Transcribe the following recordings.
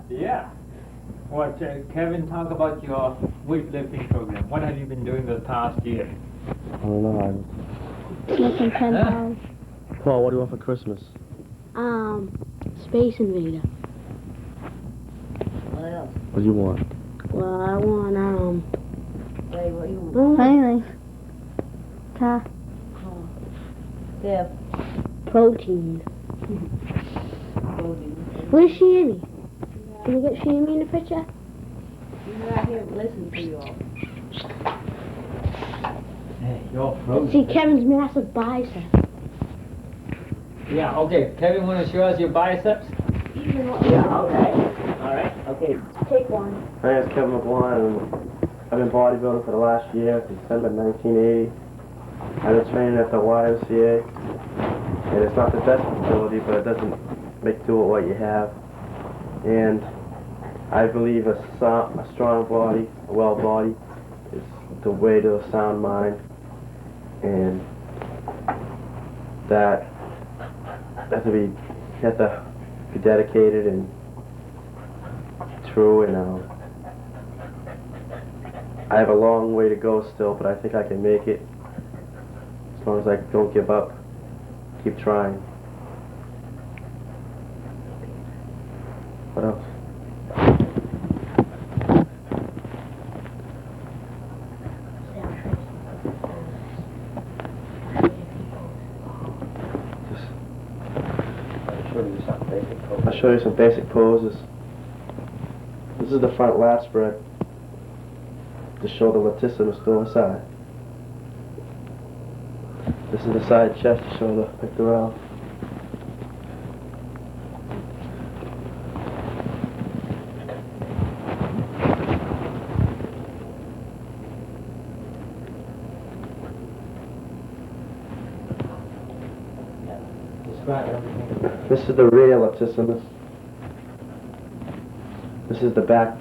Yeah. What, Kevin, talk about your weightlifting program. What have you been doing the past year? I don't know. Lifting 10 pounds. Paul, what do you want for Christmas? Space Invader. What else? What do you want? Well, I want, Ray, what do you want? anything. Car. Oh. Steph. Protein. Where's Shammy? Can you get Shammy in the picture? He's right here listening to you all. Hey, you're Let's frozen. see Kevin's massive bicep. Yeah, okay. Kevin, want to show us your biceps? Yeah, okay. All right. Okay. Take one. My name is Kevin McGuire, and I've been bodybuilding for the last year, December 1980. I've been training at the YMCA, and it's not the best facility, but it doesn't make do with what you have. And I believe a strong body, a well body, is the way to a sound mind, and that you have to be dedicated and true, and I have a long way to go still, but I think I can make it as long as I don't give up, keep trying. What else? I'll show you some basic poses. This is the front lat spread to show the latissimus go inside. This is the side chest to show the pectoral. This is the rear latissimus. This is the back.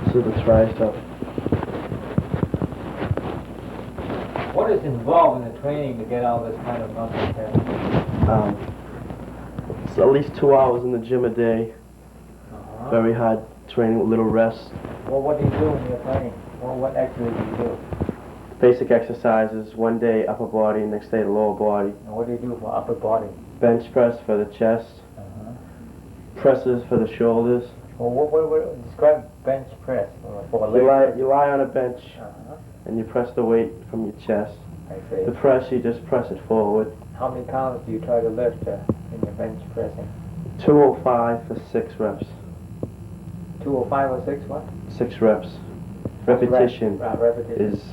This is the tricep. What is involved in the training to get all this kind of muscle test? It's at least 2 hours in the gym a day. Very hard training with little rest. Well, what do you do when you're training? Well, what exercises do you do? Basic exercises, one day upper body, next day lower body. And what do you do for upper body? Bench press for the chest, presses for the shoulders. Well, what describe bench press for a leg? You lie on a bench and you press the weight from your chest. I see. The press, you just press it forward. How many pounds do you try to lift in your bench pressing? 205 for 6 reps. 205 or 6 what? 6 reps. Repetition repetition. is...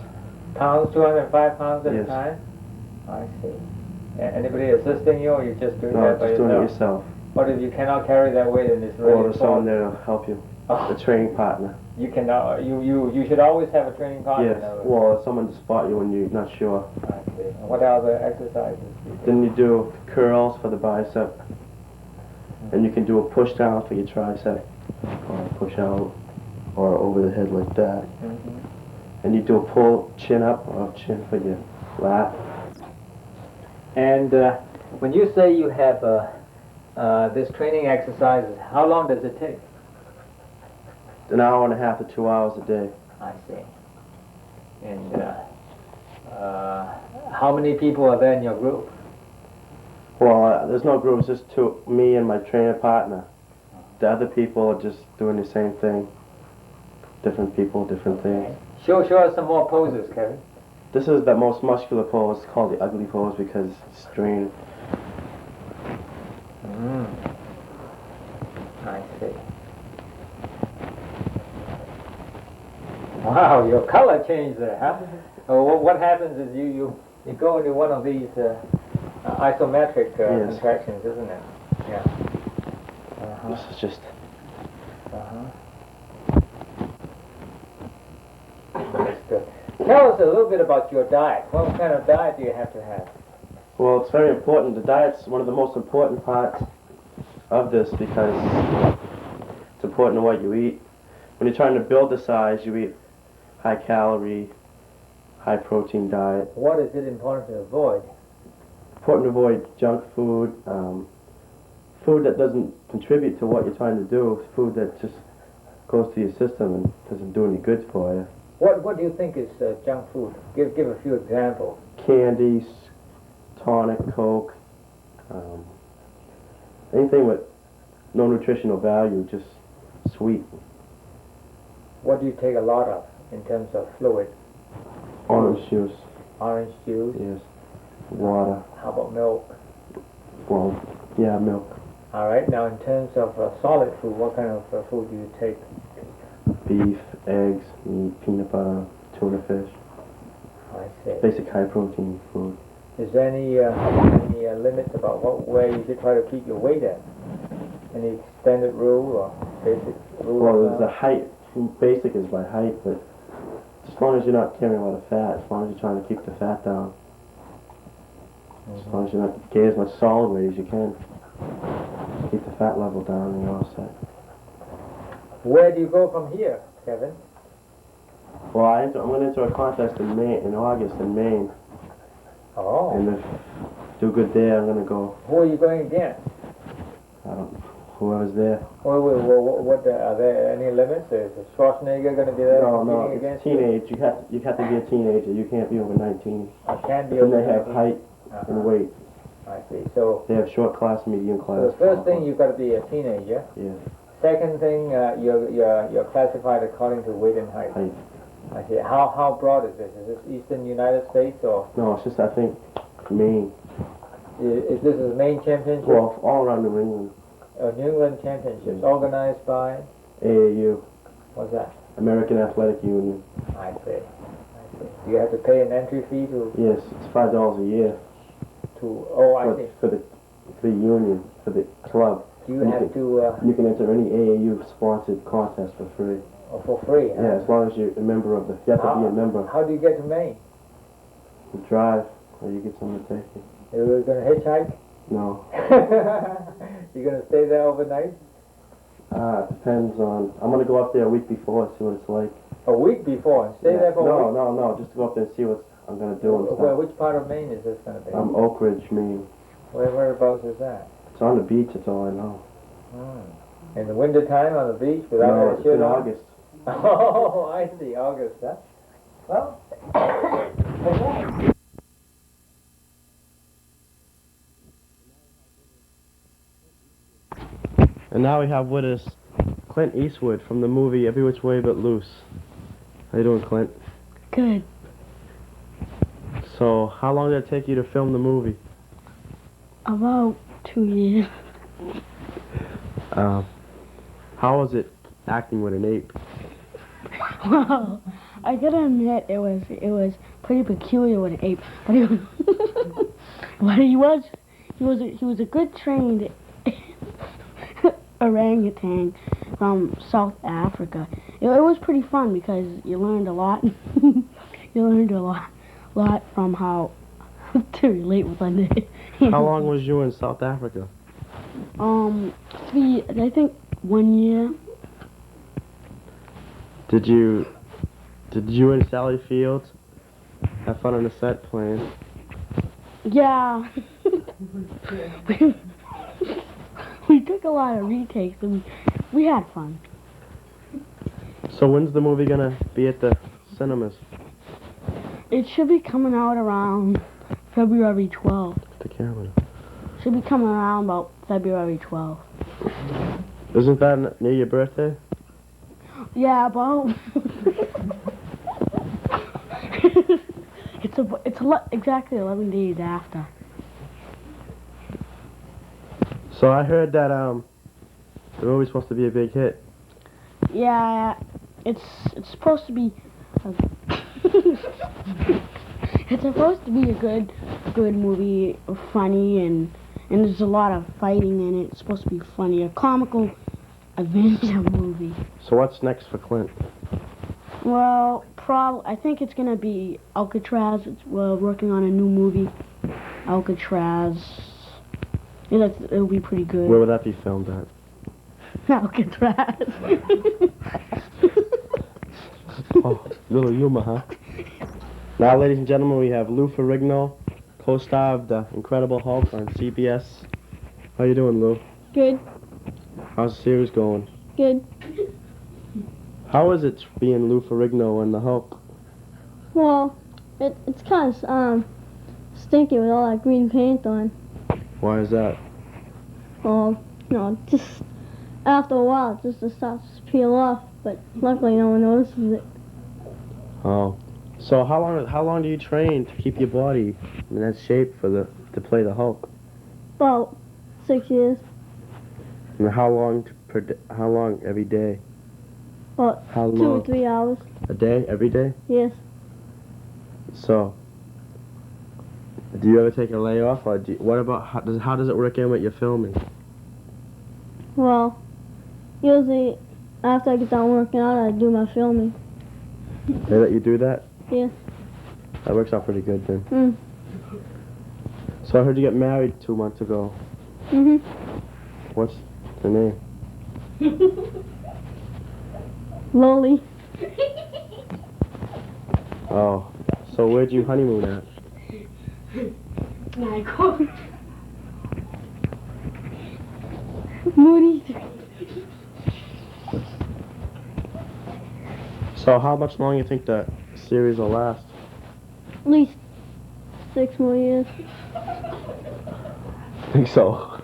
Pounds, 205 pounds at a Yes. time? I see. Anybody assisting you, or you just doing No, that by just doing it yourself? yourself. What if you cannot carry that weight and it's really Or there's someone full? there to help you. Oh. A training partner. You cannot. You should always have a training partner. Yes. in other words. Well, someone to spot you when you're not sure. I see. And what other exercises do you do? Then you do curls for the bicep. And you can do a push down for your tricep. Or a push out. Or over the head like that. And you do a pull chin up or chin for your lat. And when you say you have this training exercises, how long does it take? An hour and a half to 2 hours a day. I see. And how many people are there in your group? Well, there's no group, it's just me and my trainer partner. The other people are just doing the same thing. Different people, different things. Show us some more poses, Kevin. This is the most muscular pose. It's called the ugly pose because it's strained. I see. Wow, your color changed there, huh? What happens is you go into one of these isometric contractions, isn't it? Yeah. This is just... That's good. Tell us a little bit about your diet. What kind of diet do you have to have? Well, it's very important. The diet's one of the most important parts of this because it's important to what you eat. When you're trying to build the size, you eat high calorie, high protein diet. What is it important to avoid? Important to avoid junk food food that doesn't contribute to what you're trying to do. It's food that just goes to your system and doesn't do any good for you. What do you think is junk food? Give a few examples. Candies, tonic, Coke, anything with no nutritional value, just sweet. What do you take a lot of in terms of fluid? Orange juice. Orange juice? Yes. Water. How about milk? Well, yeah, milk. All right. Now, in terms of solid food, what kind of food do you take? Beef, eggs, meat, peanut butter, tuna fish. I see. Basic high protein food. Is there any limits about where you should try to keep your weight at? Any standard rule or basic rule? Well, there's a height. Basic is by height, but as long as you're not carrying a lot of fat, as long as you're trying to keep the fat down, as long as you're not getting as much solid weight as you can, keep the fat level down and you're all set. Where do you go from here, Kevin? Well, I went into a contest in August in Maine, Oh. and if do good there, I'm gonna go. Who are you going against? Whoever's there. What are there any limits? Is Schwarzenegger going to be there No, competing it's against you? teenage. You have to be a teenager. You can't be over 19. I can't be And over they have 19. height and weight. I see. So They have short class, medium class. the first thing you've got to be a teenager. Yeah, Second thing, you're classified according to weight and height. height. I see. How broad is this? Is this Eastern United States or No, it's just I think Maine. is this a main championship? Well, all around New England. New England Championships organized by AAU, what's that? American Athletic Union. I see. Do you have to pay an entry fee to Yes, it's $5 a year Oh, I see. for the union, for the club. Do you have to You can enter any AAU sponsored contest for free. for free? Huh? Yeah, as long as you're a member of the. You have to be a member. How do you get to Maine? You drive, or you get someone to take you. You're going to hitchhike? No. You're going to stay there overnight? It depends on. I'm gonna go up there a week before and see what it's like. A week before and stay there for a week? No, just to go up there and see what I'm gonna do and stuff. Well, which part of Maine is this going to be? Oak Ridge, Maine. Whereabouts is that? It's on the beach. That's all I know. In the winter time on the beach without No, a it's shirt in on? August. Oh, I see. August, huh? Well, okay. And now we have with us Clint Eastwood from the movie Every Which Way But Loose. How you doing, Clint? Good. So, how long did it take you to film the movie? About 2 years. How was it acting with an ape? Well, I gotta admit it was pretty peculiar with an ape, but he was a good trained orangutan from South Africa. It was pretty fun because you learned a lot. You learned a lot from how to relate with an ape. How long was you in South Africa? I think 1 year. Did you and Sally Fields have fun on the set playing? Yeah. We took a lot of retakes and we had fun. So when's the movie gonna be at the cinemas? It should be coming out around February 12th. The camera. Should be coming around about February 12th. Isn't that near your birthday? Yeah, about exactly 11 days after. So I heard that the movie's supposed to be a big hit. Yeah, it's supposed to be it's supposed to be a good movie, funny and there's a lot of fighting in it. It's supposed to be funny, a comical adventure movie. So what's next for Clint? Well, I think it's gonna be Alcatraz. We're working on a new movie, Alcatraz. Yeah, it'll be pretty good. Where would that be filmed at? Alcatraz. Oh, little humor, huh? Now, ladies and gentlemen, we have Lou Ferrigno, co-star of The Incredible Hulk on CBS. How you doing, Lou? Good. How's the series going? Good. How is it being Lou Ferrigno and the Hulk? Well, it's kind of stinky with all that green paint on. Why is that? Just after a while, it just starts to peel off. But luckily, no one notices it. Oh. So how long do you train to keep your body in that shape to play the Hulk? About 6 years. And how long every day? About How 2 or long? 3 hours. A day? Every day? Yes. So, do you ever take a lay off, or how does it work in with your filming? Well, usually after I get done working out, I do my filming. They let you do that? Yeah. That works out pretty good then. Mm. So I heard you get married 2 months ago. Mhm. What's the name? Loli. Oh, so where'd you honeymoon at? Moody. So how much longer you think that series will last? At least 6 more years. I think so.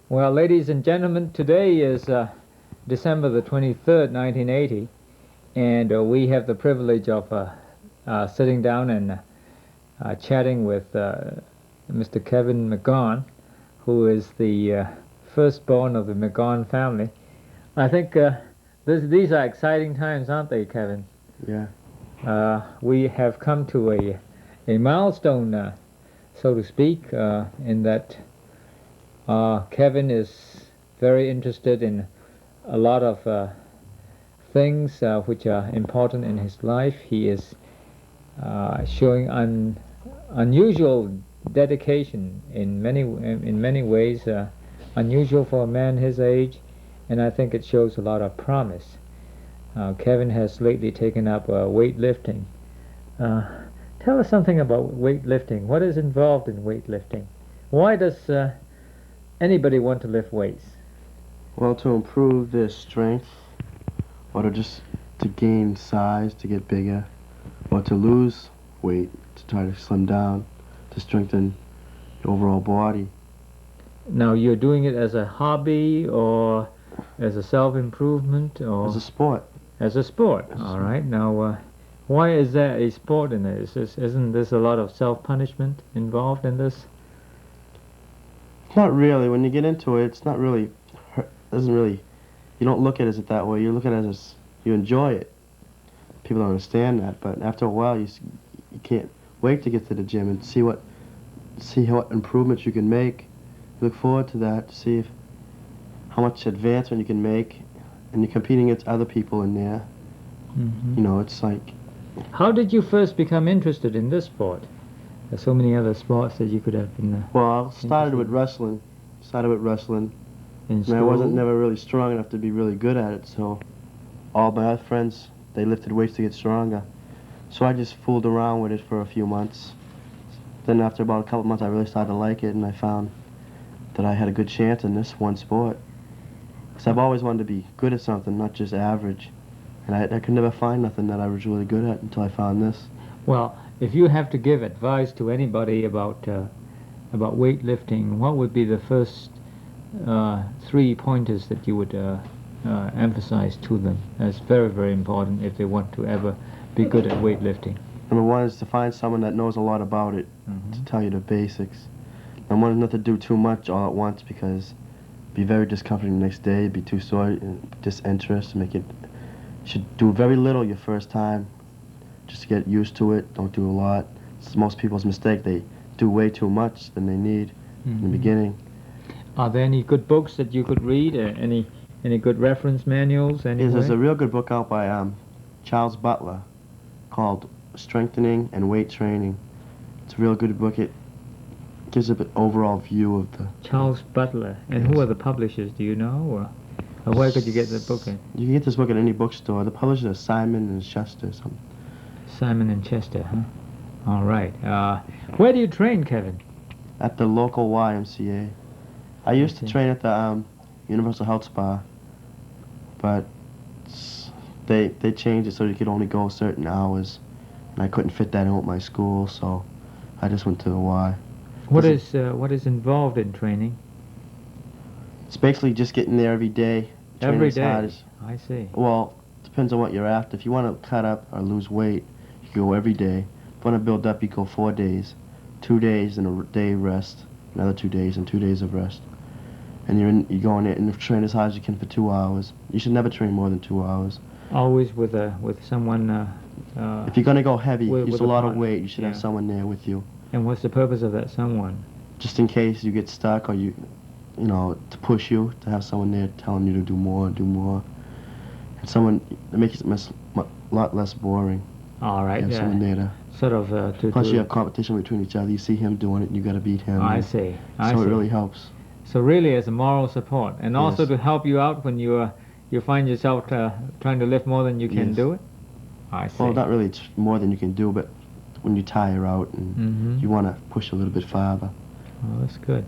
Well, ladies and gentlemen, today is December the 23rd, 1980, and we have the privilege of sitting down and chatting with Mr. Kevin McGaughan, who is the firstborn of the McGaughan family. I think these are exciting times, aren't they, Kevin? Yeah. We have come to a milestone, so to speak, in that Kevin is very interested in a lot of things which are important in his life. He is showing unusual dedication in many ways, unusual for a man his age, and I think it shows a lot of promise. Kevin has lately taken up weightlifting. Tell us something about weightlifting. What is involved in weightlifting? Why does anybody want to lift weights? Well, to improve their strength, or to gain size, to get bigger, or to lose weight, to try to slim down, to strengthen your overall body. Now, you're doing it as a hobby or as a self-improvement or As a sport. as a sport? All right. Now, why is there a sport in this? Isn't this a lot of self-punishment involved in this? Not really. When you get into it, it's not really, you don't look at it that way. You look at it as you enjoy it. People don't understand that, but after a while, you can't wait to get to the gym and see what improvements you can make. You look forward to that to see how much advancement you can make, and you're competing against other people in there. Mm-hmm. You know, it's like. How did you first become interested in this sport? There's so many other sports that you could have been. Well, I started with wrestling. In And school. I wasn't never really strong enough to be really good at it, so all my other friends, they lifted weights to get stronger. So I just fooled around with it for a few months. Then after about a couple months, I really started to like it, and I found that I had a good chance in this one sport. Because I've always wanted to be good at something, not just average. And I could never find nothing that I was really good at until I found this. Well, if you have to give advice to anybody about weightlifting, what would be the first 3 pointers that you would emphasize to them? That's very, very important if they want to ever be good at weightlifting. Number one is to find someone that knows a lot about it, to tell you the basics. Number one is not to do too much all at once, because it'd be very discomforting the next day. It'd be too sore and disinterest. You should do very little your first time, just to get used to it. Don't do a lot. It's most people's mistake. They do way too much than they need in the beginning. Are there any good books that you could read? Any good reference manuals? Yes, there's a real good book out by Charles Butler called Strengthening and Weight Training. It's a real good book. It gives an overall view of the... Charles Butler. And who are the publishers? Do you know? Or where could you get the book in? You can get this book at any bookstore. The publisher is Simon and Schuster or something. Simon and Chester, huh? All right. Where do you train, Kevin? At the local YMCA. I used to Okay. train at the Universal Health Spa, but they changed it so you could only go certain hours, and I couldn't fit that in with my school, so I just went to the Y. What is involved in training? It's basically just getting there every day, training Every as hard day. as. I see. Well, depends on what you're after. If you want to cut up or lose weight, you can go every day. If you want to build up, you go 4 days, 2 days and a day rest, another 2 days and 2 days of rest. And you go in there and train as hard as you can for 2 hours. You should never train more than 2 hours. Always with someone. If you're gonna go heavy, with use a a lot of partner, weight, you should have yeah. someone there with you, And what's the purpose of that someone? just in case you get stuck or you know, to push you, to have someone there telling you to do more, and someone that makes it a lot less boring. All right. You have Yeah. someone there to. Sort of Plus, you have competition between each other. You see him doing it, and you got to beat him. I see. I So see. it really helps. So really, as a moral support, and also Yes. to help you out when you find yourself trying to lift more than you can Yes. do it. I see. Well, not really more than you can do, but when you tire out and Mm-hmm. you want to push a little bit farther. Well, that's good.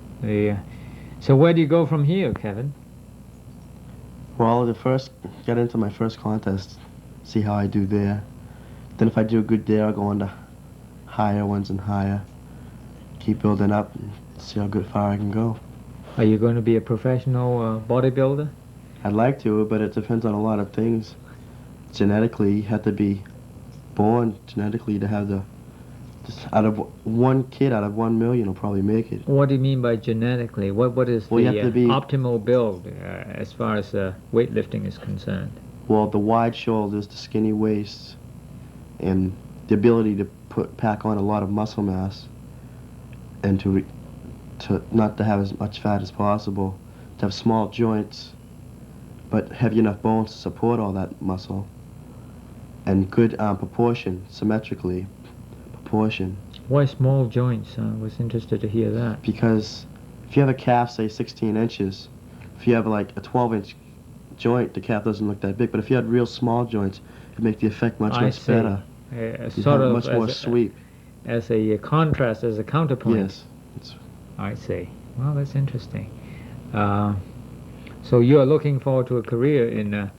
So where do you go from here, Kevin? Well, get into my first contest, see how I do there. Then if I do good there, I'll go on to higher ones and higher. Keep building up and see how far I can go. Are you going to be a professional bodybuilder? I'd like to, but it depends on a lot of things. Genetically, you have to be born genetically to have out of one kid out of 1 million will probably make it. What do you mean by genetically? What is Well, you the have to be- optimal build as far as weightlifting is concerned? Well, the wide shoulders, the skinny waists, and the ability to pack on a lot of muscle mass, and to not to have as much fat as possible, to have small joints, but heavy enough bones to support all that muscle, and good proportion, symmetrically, proportion. Why small joints? I was interested to hear that. Because if you have a calf, say 16 inches, if you have like a 12-inch joint, the calf doesn't look that big. But if you had real small joints, it'd make the effect much better. You'd Sort have of much more as sweep. as a contrast, as a counterpoint. Yes. I see. Well, that's interesting. So you are looking forward to a career in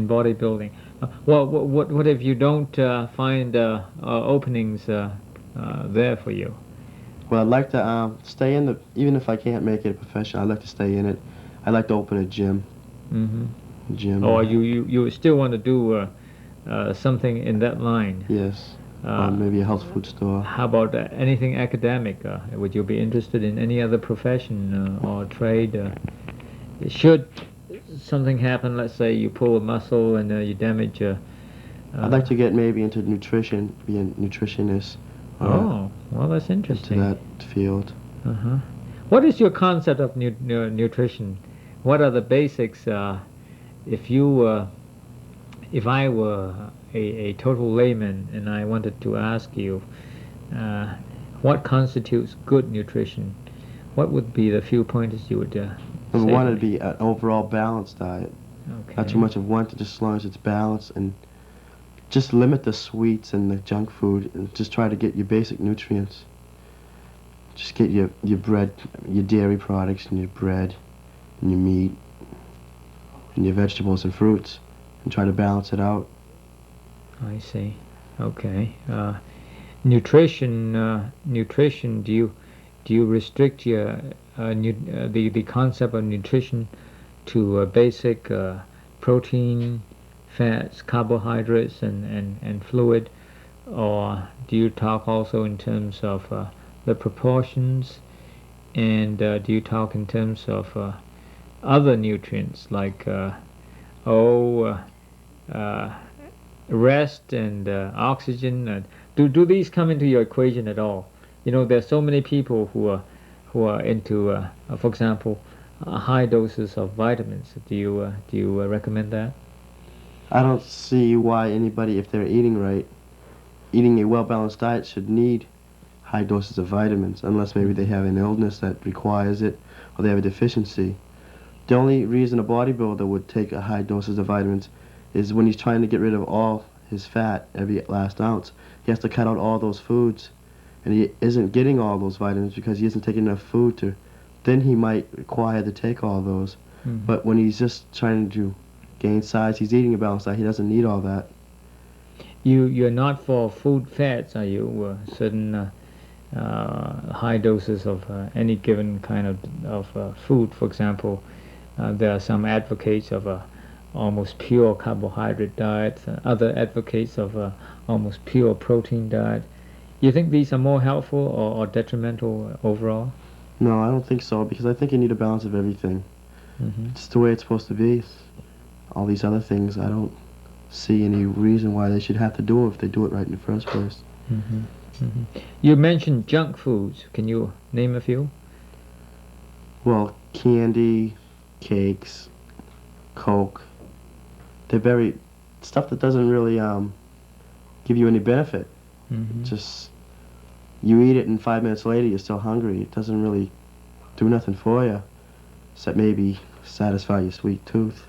bodybuilding. Well, what if you don't find openings there for you? Well, I'd like to stay in even if I can't make it a profession, I'd like to stay in it. I'd like to open a gym. Mm-hmm. Gym. Or you still want to do something in that line? Yes. Maybe a health food store. How about anything academic? Would you be interested in any other profession or trade? Should something happen, let's say you pull a muscle and you damage... I'd like to get maybe into nutrition, be a nutritionist. Oh, well, that's Into interesting. that field. Uh-huh. What is your concept of nutrition? What are the basics? If I were a total layman and I wanted to ask you, what constitutes good nutrition? What would be the few pointers you would say? Number one to would me? be an overall balanced diet. Okay. Not too much of one, just as long as it's balanced, and just limit the sweets and the junk food, and just try to get your basic nutrients. Just get your bread, your dairy products, and your bread, and your meat, and your vegetables and fruits, and try to balance it out. I see. Okay. Nutrition. Do you restrict your the concept of nutrition to basic protein, fats, carbohydrates, and fluid, or do you talk also in terms of the proportions, and do you talk in terms of other nutrients like rest and oxygen? Do these come into your equation at all? You know, there's so many people who are into, for example, high doses of vitamins. Do you recommend that? I don't see why anybody, if they're eating right, eating a well-balanced diet should need high doses of vitamins, unless maybe they have an illness that requires it, or they have a deficiency. The only reason a bodybuilder would take a high doses of vitamins is when he's trying to get rid of all his fat, every last ounce. He has to cut out all those foods, and he isn't getting all those vitamins because he isn't taking enough food to, then he might require to take all those. But when he's just trying to gain size, he's eating a balanced diet. He doesn't need all that. You're not for food fads, are you? Certain high doses of any given kind of food. For example, there are some advocates of a almost pure carbohydrate diet, other advocates of a almost pure protein diet. You think these are more helpful or detrimental overall? No, I don't think so, because I think you need a balance of everything. It's the way it's supposed to be. All these other things, I don't see any reason why they should have to do it if they do it right in the first place. You mentioned junk foods. Can you name a few? Well, candy, cakes, Coke, they're very stuff that doesn't really give you any benefit. Just you eat it and 5 minutes later you're still hungry. It doesn't really do nothing for you, except maybe satisfy your sweet tooth.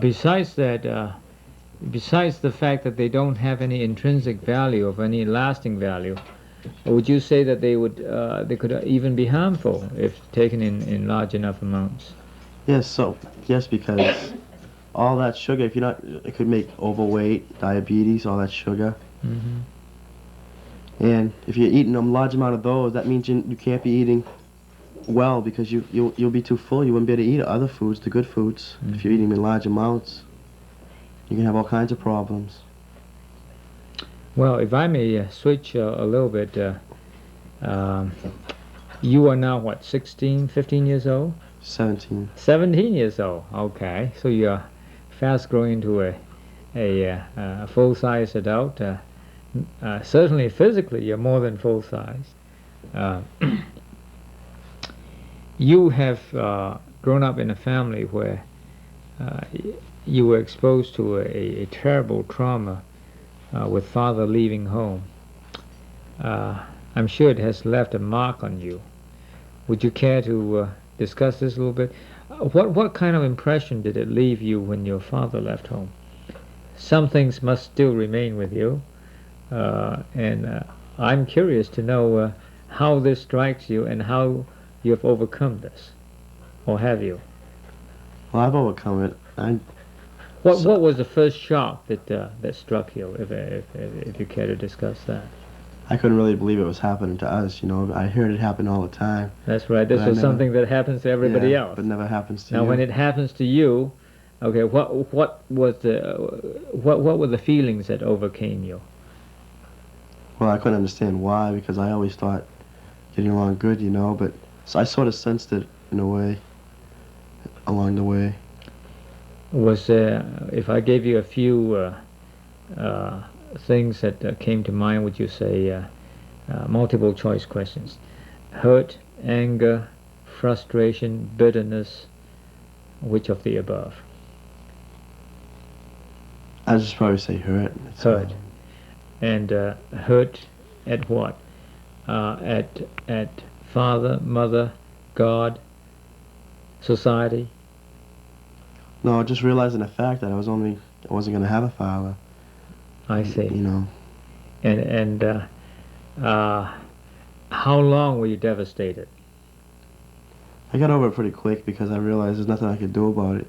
Besides that, besides the fact that they don't have any intrinsic value of any lasting value, would you say that they could even be harmful if taken in large enough amounts? Yes, because all that sugar, if you're not, it could make overweight, diabetes, all that sugar. And if you're eating a large amount of those, that means you can't be eating well, because you'll be too full. You wouldn't be able to eat other foods, the good foods, if you're eating them in large amounts. You can have all kinds of problems. Well, if I may switch a little bit, you are now what, 16, 15 years old? 17. 17 years old. Okay, so you're fast growing into a full-size adult. Certainly physically you're more than full-size. You have grown up in a family where you were exposed to a terrible trauma with father leaving home. I'm sure it has left a mark on you. Would you care to discuss this a little bit? What kind of impression did it leave you when your father left home? Some things must still remain with you, and I'm curious to know how this strikes you and how you have overcome this, or have you? Well, I've overcome it. What was the first shock that struck you, if you care to discuss that? I couldn't really believe it was happening to us, you know. I heard it happen all the time. That's right. This was something that happens to everybody else. But never happens to you. Now, when it happens to you, okay, what were the feelings that overcame you? Well, I couldn't understand why, because I always thought getting along good, you know, but so I sort of sensed it in a way, along the way. Was if I gave you a few things that came to mind, would you say multiple choice questions? Hurt, anger, frustration, bitterness, which of the above? I'd just probably say hurt. Hurt. And hurt at what? At father, mother, God, society? No, just realizing the fact that I wasn't going to have a father. I see. You know. And how long were you devastated? I got over it pretty quick because I realized there's nothing I could do about it.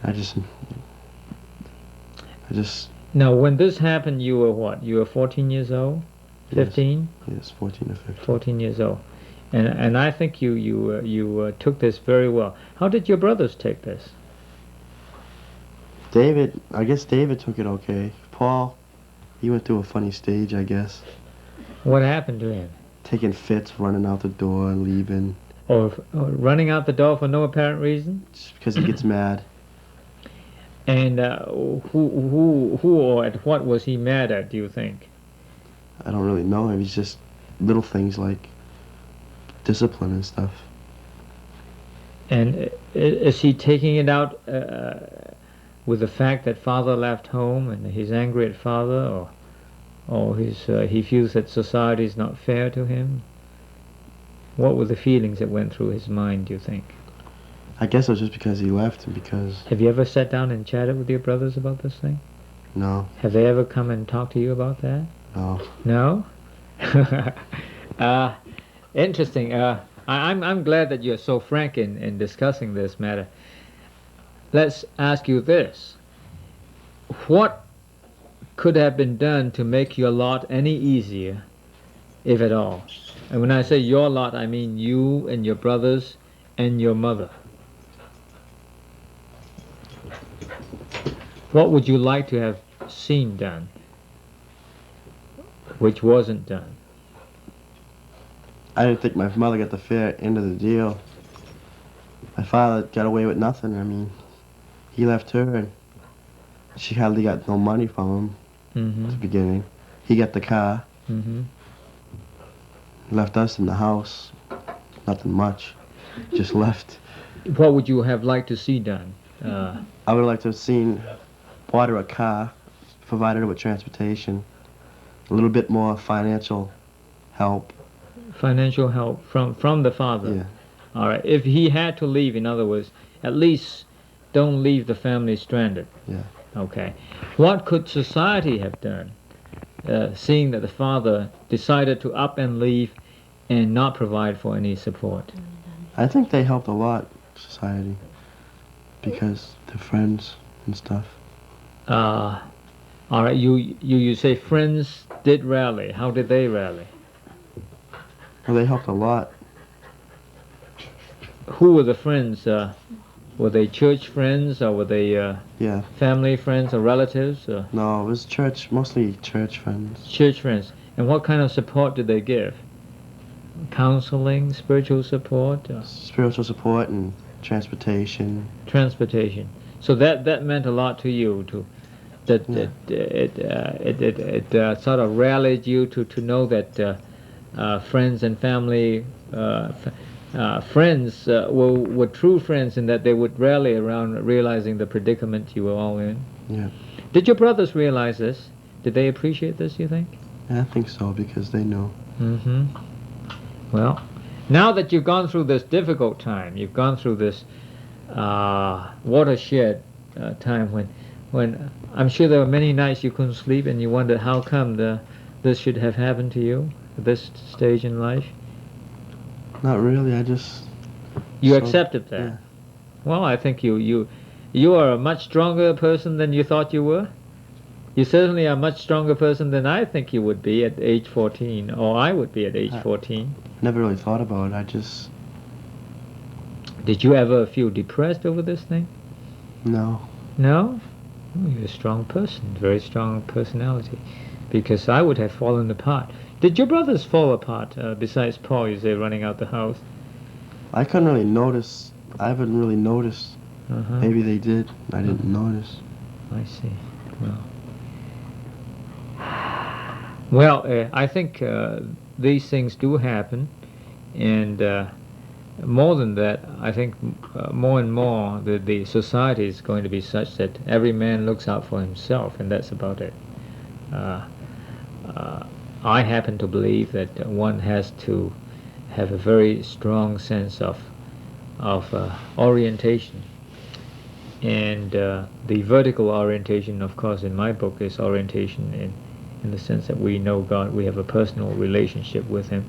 I just. Now, when this happened, you were what? You were 14 years old? 15? Yes, 14 or 15. 14 years old. And I think you took this very well. How did your brothers take this? I guess David took it okay. Paul, he went through a funny stage, I guess. What happened to him? Taking fits, running out the door and leaving. Or running out the door for no apparent reason? Just because he gets mad. And who or at what was he mad at, do you think? I don't really know him. He's just little things like discipline and stuff. And is he taking it out with the fact that father left home and he's angry at father, or he feels that society is not fair to him? What were the feelings that went through his mind, do you think? I guess it was just because he left and because... Have you ever sat down and chatted with your brothers about this thing? No. Have they ever come and talked to you about that? No. No? Interesting. I'm glad that you're so frank in discussing this matter. Let's ask you this. What could have been done to make your lot any easier, if at all? And when I say your lot, I mean you and your brothers and your mother. What would you like to have seen done, which wasn't done? I didn't think my mother got the fair end of the deal. My father got away with nothing. I mean, he left her and she hardly got no money from him at the beginning. He got the car, left us in the house, nothing much, just left. What would you have liked to see done? I would like to have seen, bought her a car, provided her with transportation, a little bit more financial help. Financial help from the father? Yeah. All right. If he had to leave, in other words, at least don't leave the family stranded. Yeah. Okay. What could society have done, seeing that the father decided to up and leave and not provide for any support? I think they helped a lot, society, because they're friends and stuff. All right. You say friends did rally. How did they rally? Well, they helped a lot. Who were the friends? Were they church friends, or were they Yeah. family friends or relatives? Or No, it was church, mostly church friends. church friends. And what kind of support did they give? Counseling, spiritual support, Spiritual support and transportation. transportation. So that meant a lot to you, that Yeah. it sort of rallied you to know that friends and family, friends were true friends, in that they would rally around realizing the predicament you were all in. Yeah. Did your brothers realize this? Did they appreciate this, you think? Yeah, I think so, because they know. Well, now that you've gone through this difficult time, you've gone through this watershed time when I'm sure there were many nights you couldn't sleep and you wondered how come this should have happened to you at this stage in life. Not really, I just... You accepted that. Yeah. Well, I think you are a much stronger person than you thought you were. You certainly are a much stronger person than I think you would be at age 14, or I would be at age 14. Never really thought about it, I just... Did you ever feel depressed over this thing? No. No? Oh, you're a strong person, very strong personality. Because I would have fallen apart. Did your brothers fall apart, besides Paul, you say, running out the house? I couldn't really notice. I haven't really noticed. Uh-huh. Maybe they did. I didn't notice. I see. Well, I think these things do happen, and more than that, I think more and more the society is going to be such that every man looks out for himself, and that's about it. I happen to believe that one has to have a very strong sense of orientation, and the vertical orientation, of course, in my book is orientation in the sense that we know God, we have a personal relationship with Him,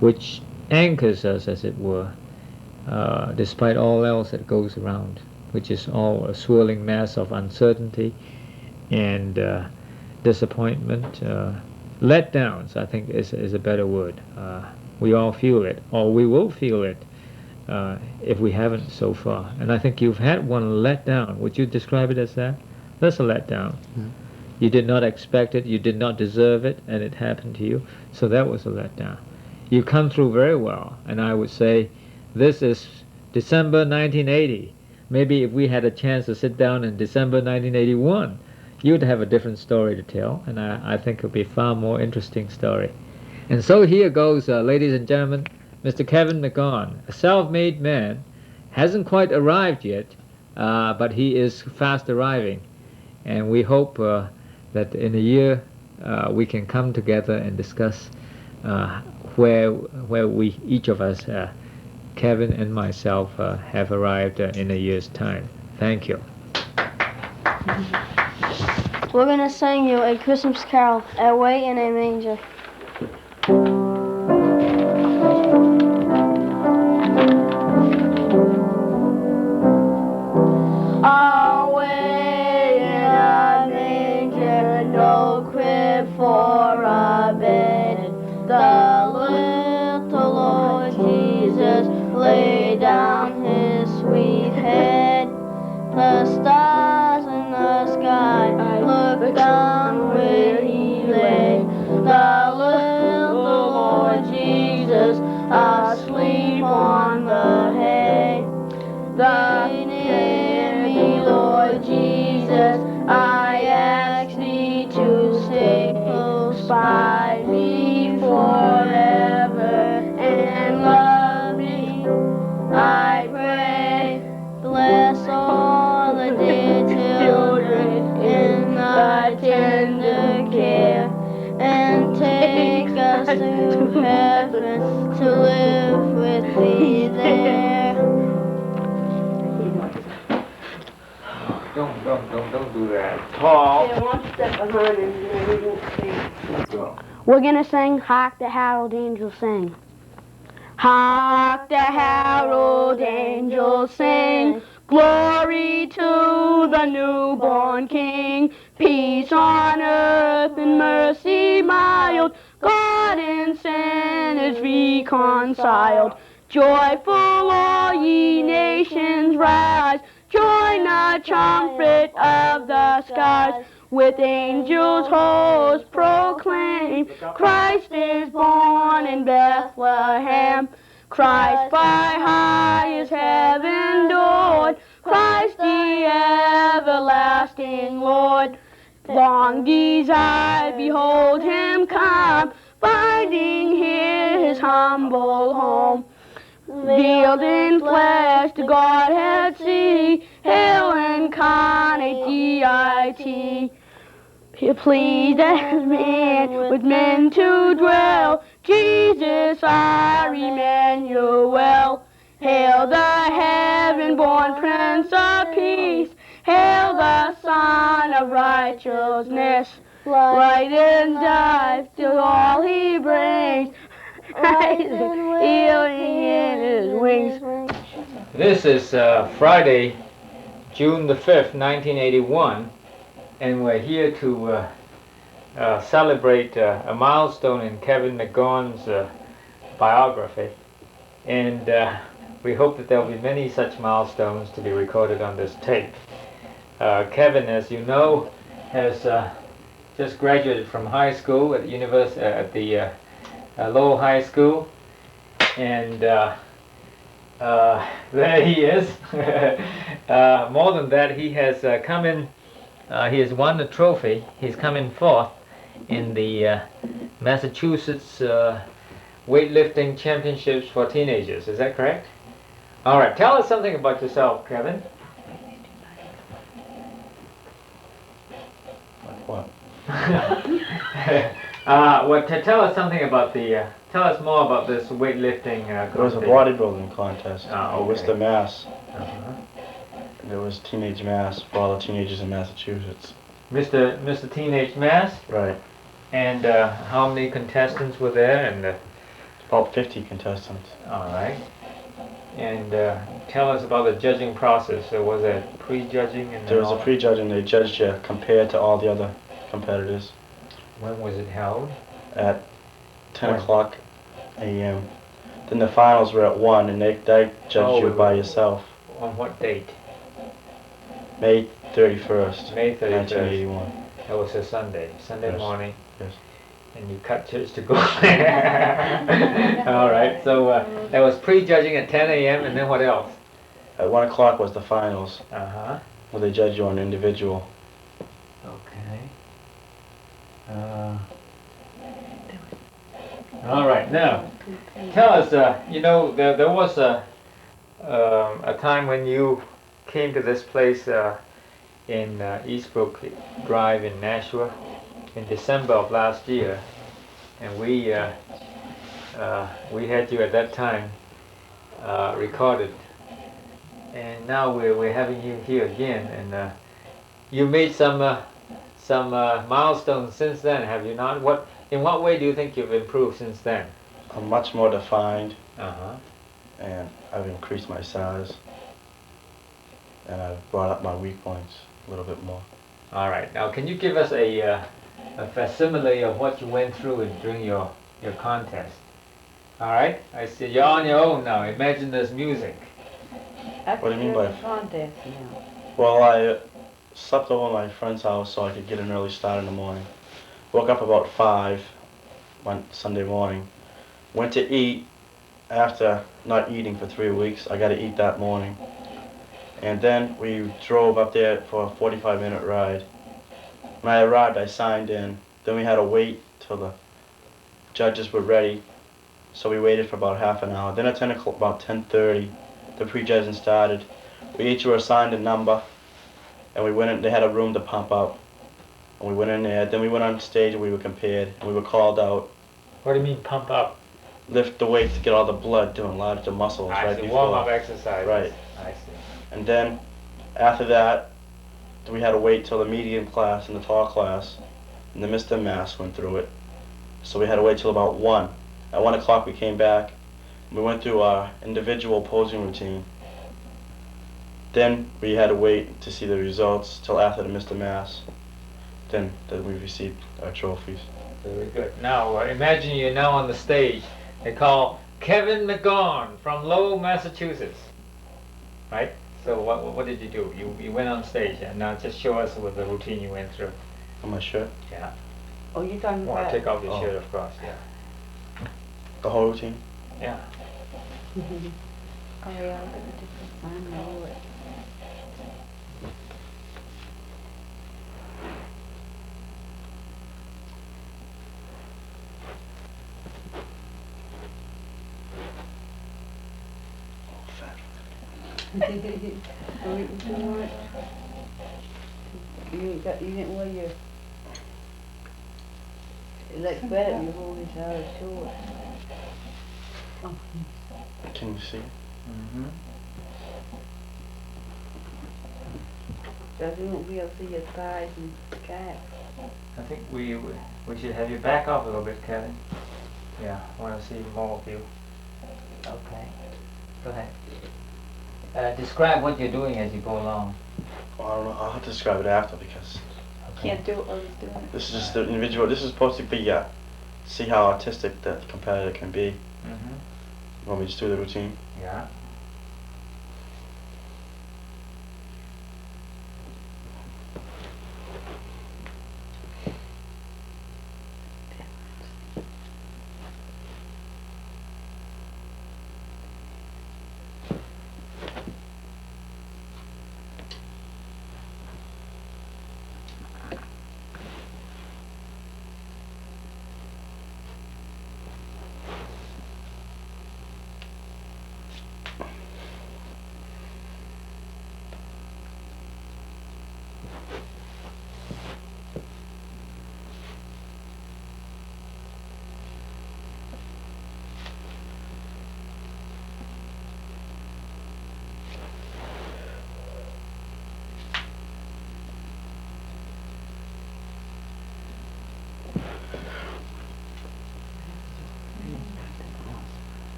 which anchors us, as it were, despite all else that goes around, which is all a swirling mass of uncertainty and disappointment, letdowns, I think is a better word. We all feel it, or we will feel it if we haven't so far. And I think you've had one letdown. Would you describe it as that? That's a letdown. Yeah. You did not expect it, you did not deserve it, and it happened to you. So that was a letdown. You come through very well, and I would say this is December 1980. Maybe if we had a chance to sit down in December 1981, you'd have a different story to tell, and I think it would be a far more interesting story. And so here goes, ladies and gentlemen, Mr. Kevin McGon, a self-made man, hasn't quite arrived yet, but he is fast arriving. And we hope that in a year we can come together and discuss where we, each of us, Kevin and myself, have arrived in a year's time. Thank you. We're going to sing you a Christmas carol, Away in a Manger. Away in a manger, no crib for a bed, the little Lord Jesus laid down his sweet head. The stars in the sky looked down where he lay, the little Lord Jesus asleep on the hay. Thee near me, Lord Jesus, I ask thee to stay close by me forever and love me. I pray, bless all the dear children in thy tender care, and take us to heaven to live with thee there. Don't do that. Paul. One step behind him, we won't sing. Let's go. We're gonna sing Hark the Herald Angels Sing. Hark the herald angels sing, glory to the newborn King, peace on earth and mercy mild, God and sinners reconciled. Joyful all ye nations rise, join the trumpet of the skies, with angels' hosts proclaim, Christ is born in Bethlehem. Christ by highest heaven adored, Christ the everlasting Lord. Long desire, behold him come, finding here his humble home. Veiled in flesh to Godhead see, hail incarnate deity. Pleased as man with men to dwell, Jesus our Emmanuel. Hail the heaven-born Prince of Peace, hail the Son of Righteousness. Light and life to all he brings, healing in his wings. This is Friday, June the 5th, 1981, and we're here to celebrate a milestone in Kevin McGaughan's biography. And we hope that there will be many such milestones to be recorded on this tape. Kevin, as you know, has just graduated from high school at the Lowell High School, and there he is. More than that, he has come in. He has won the trophy. He's come in fourth in the Massachusetts weightlifting championships for teenagers. Is that correct? All right. Tell us something about yourself, Kevin. What? Tell us something about the. Tell us more about this weightlifting. It was a bodybuilding contest Oh, in Worcester, Mass. Uh-huh. There was Teenage Mass for all the teenagers in Massachusetts. Mr. Teenage Mass. Right. And how many contestants were there? And About 50 contestants. all right. And tell us about the judging process. So was it pre-judging and There was all a pre-judging. They judged you compared to all the other competitors When was it held? at 10 When? o'clock a.m. Then the finals were at 1, and they judged Oh, you it by was- yourself. On what date? May 31st, May 31st. 1981. That was a Sunday. Sunday Yes. morning. Yes. And you cut church to go there. All right. So that was pre-judging at 10 a.m. and then what else? At 1 o'clock was the finals, Uh-huh. where they judge you on individual. Okay. All right. Now, tell us. You know, there was a time when you came to this place in Eastbrook Drive in Nashua in December of last year, and we had you at that time recorded, and now we're having you here again, and you made some milestones since then, have you not? What In what way do you think you've improved since then? I'm much more defined, Uh-huh. and I've increased my size, and I've brought up my weak points a little bit more. All right. Now, can you give us a facsimile of what you went through during your contest? All right. I see you're on your own now. Imagine there's music. What do you mean by- contest now? Well, I slept over at my friend's house so I could get an early start in the morning. Woke up about 5 one Sunday morning. Went to eat after not eating for 3 weeks. I got to eat that morning. And then we drove up there for a 45-minute ride. When I arrived, I signed in. Then we had to wait till the judges were ready. So we waited for about half an hour. Then at 10 o'clock, about 10:30, the pre-judging started. We each were assigned a number, and we went in. They had a room to pump up, and we went in there. Then we went on stage and we were compared, and we were called out. What do you mean pump up? Lift the weights to get all the blood to enlarge the muscles I right see. before. Warm-up exercises. Right. I see. And then after that, we had to wait till the medium class and the tall class, and the Mr. Mass went through it. So we had to wait till about 1. At 1 o'clock we came back. We went through our individual posing routine. Then we had to wait to see the results till after the Mr. Mass. Then we received our trophies. Very good. Now, imagine you're now on the stage. They call Kevin McGorn from Lowell, Massachusetts. Right? So what did you do? You went on stage, and now just show us with the routine you went through. On my shirt. Yeah. Oh, you're talking Well, about... take off your Oh. shirt, of course. Yeah. The whole routine. Yeah. Oh, yeah, I'm gonna do this. I know it. Oh, you too much? You didn't wear your... It looks better if you hold it out short. Oh. Can you see? Mm-hmm. Because we won't be able to see your thighs and calves. I think we should have you back off a little bit, Kevin. Yeah, I want to see more of you. Okay. Go ahead. Describe what you're doing as you go along. Well, I don't know. I'll have to describe it after because Can't do it while he's doing it. this is just the individual. This is supposed to be see how artistic the competitor can be. Mm-hmm. You want me to just do the routine? Yeah.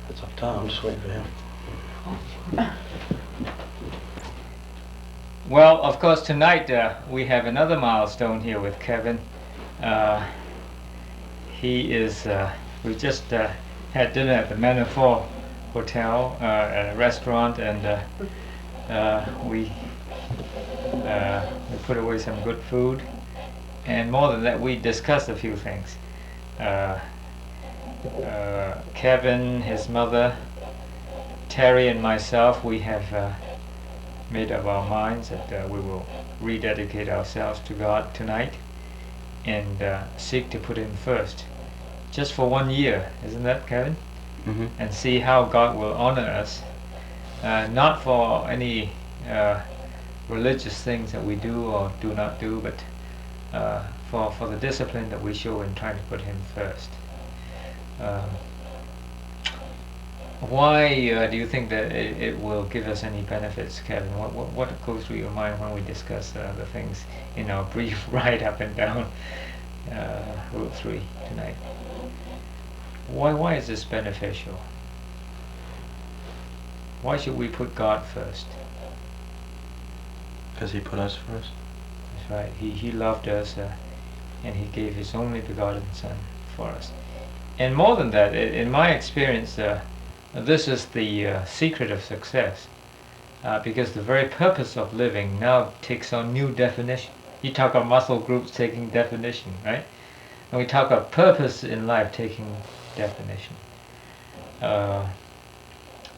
It's up time. I'm just waiting for him. Well, of course, tonight we have another milestone here with Kevin. He is. We just had dinner at the Manifold Hotel at a restaurant, and we put away some good food. And more than that, we discussed a few things. Kevin, his mother, Terry, and myself, we have made up our minds that we will rededicate ourselves to God tonight. and seek to put Him first, just for 1 year, isn't that, Kevin? Mm-hmm. And see how God will honor us, not for any religious things that we do or do not do, but for the discipline that we show in trying to put Him first. Why do you think that it will give us any benefits, Kevin? What goes through your mind when we discuss the things in our brief ride up and down Route 3 tonight? Why is this beneficial? Why should we put God first? Because He put us first. That's right. He loved us, and He gave His only begotten Son for us. And more than that, in my experience, this is the secret of success, because the very purpose of living now takes on new definition. You talk of muscle groups taking definition, right? And we talk of purpose in life taking definition.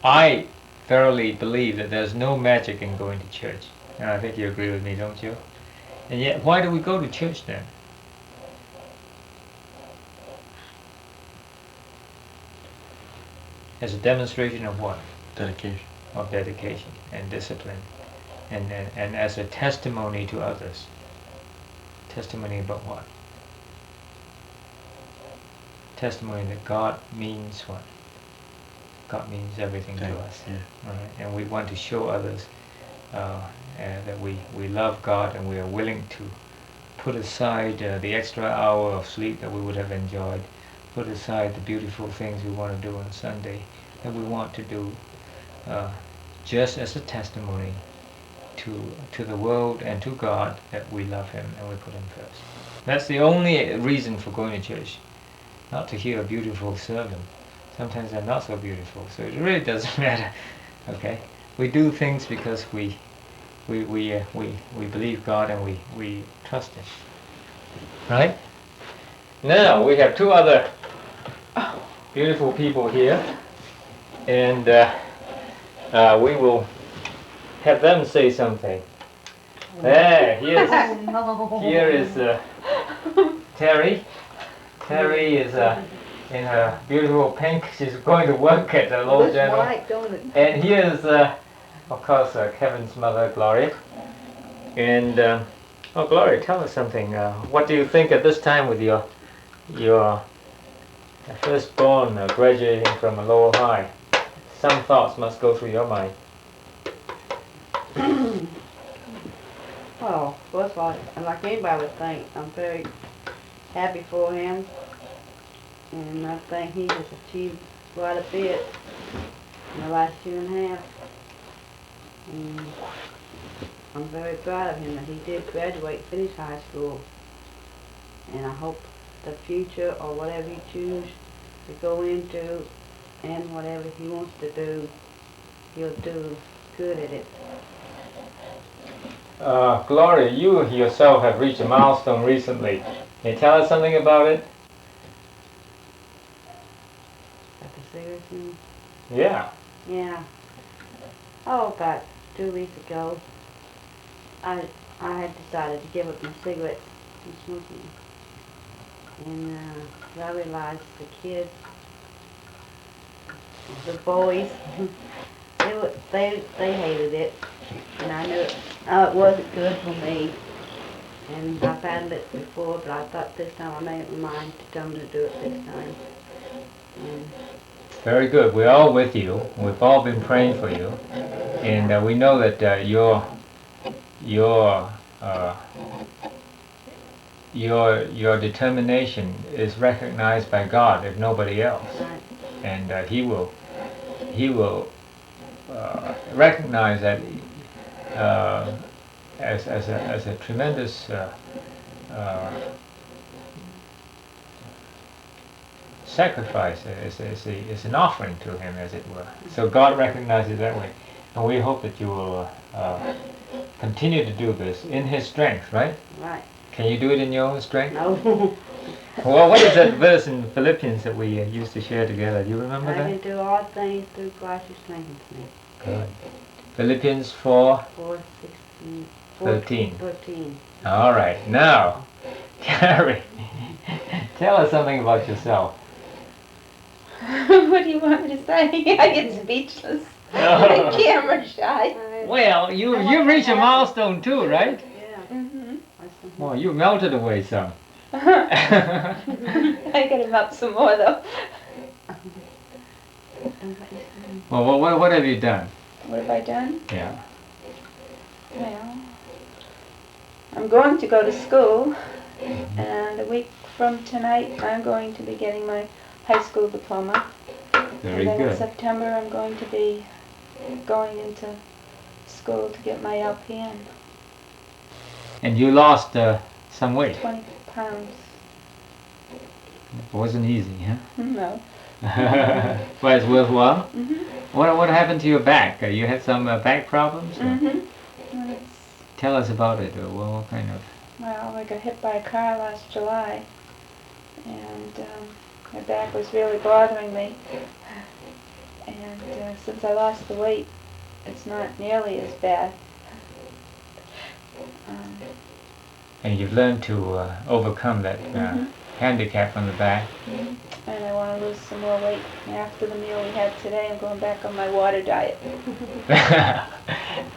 I thoroughly believe that there's no magic in going to church. And I think you agree with me, don't you? And yet, why do we go to church then? As a demonstration of what? Dedication. Of dedication and discipline. And as a testimony to others. Testimony about what? Testimony that God means what? God means everything to us. Yeah. Right? And we want to show others that we love God, and we are willing to put aside the extra hour of sleep that we would have enjoyed, put aside the beautiful things we want to do on Sunday, that we want to do just as a testimony to the world and to God that we love Him and we put Him first. That's the only reason for going to church, not to hear a beautiful sermon. Sometimes they're not so beautiful, so it really doesn't matter. Okay, we do things because we believe God and we trust Him. Right? Now we have two other beautiful people here, and we will have them say something. There, here is Terry. Terry is in her beautiful pink. She's going to work at the Low General. White, don't it? And here's, of course, Kevin's mother, Gloria. And, oh, Gloria, tell us something. What do you think at this time with your firstborn graduating from a lower high? Some thoughts must go through your mind. Oh, first of all, like anybody would think, I'm very happy for him. And I think he has achieved quite a bit in the last 2.5. And I'm very proud of him that he did graduate, finish high school. And I hope the future, or whatever he chooses to go into, and whatever he wants to do, he'll do good at it. Gloria, you yourself have reached a milestone recently. Can you tell us something about it? Like a cigarette thing? Yeah. Yeah. Oh, about 2 weeks ago, I had decided to give up my cigarettes and smoking. And I realized the kids, the boys, they hated it, and I knew it wasn't good for me. And I've had it before, but I thought this time I made up my mind to tell them to do it this time. And Very good. We're all with you. We've all been praying for you, and we know that your determination is recognized by God, if nobody else, right. and He will recognize that as a tremendous sacrifice. Is an offering to Him, as it were. So God recognizes it that way, and we hope that you will continue to do this in His strength, right? Right. Can you do it in your own strength? No. Well, what is that verse in Philippians that we used to share together? Do you remember I can that? do all things through Christ who strengthens me. Good. Philippians 4. 4:16. 13. 13. All right. Now, Carrie, tell us something about yourself. What do you want me to say? I get speechless. I'm camera shy. Well, you reached a milestone too, right? Yeah. Mm-hmm. Well, you melted away some. I gotta melt some more though. Well, what have you done? What have I done? Yeah. Well, I'm going to go to school, and a week from tonight I'm going to be getting my high school diploma. Very And then in good. September I'm going to be going into school to get my LPN. And you lost some weight. 20 pounds. It wasn't easy, huh? No. But it's worthwhile. Mhm. What happened to your back? You had some back problems? Mhm. Tell us about it. What kind of? Well, I got hit by a car last July, and my back was really bothering me. And since I lost the weight, it's not nearly as bad. And you've learned to overcome that Mhm. handicap on the back. And I want to lose some more weight. After the meal we had today, I'm going back on my water diet.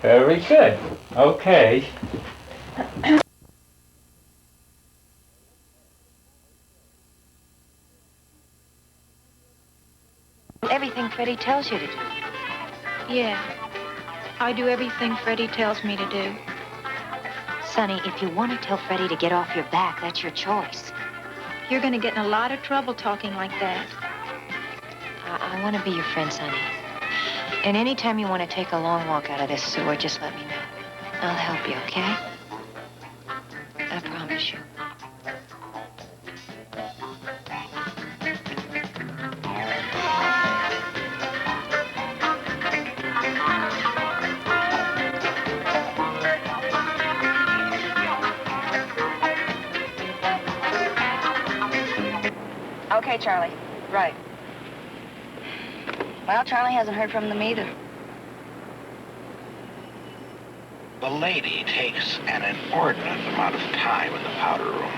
Very good. Okay. Everything Freddie tells you to do. Yeah. I do everything Freddie tells me to do. Sonny, if you want to tell Freddie to get off your back, that's your choice. You're gonna get in a lot of trouble talking like that. I want to be your friend, Sonny. And anytime you want to take a long walk out of this sewer, just let me know. I'll help you, okay? I promise you. Okay, Charlie. Right. Well, Charlie hasn't heard from them either. The lady takes an inordinate amount of time in the powder room.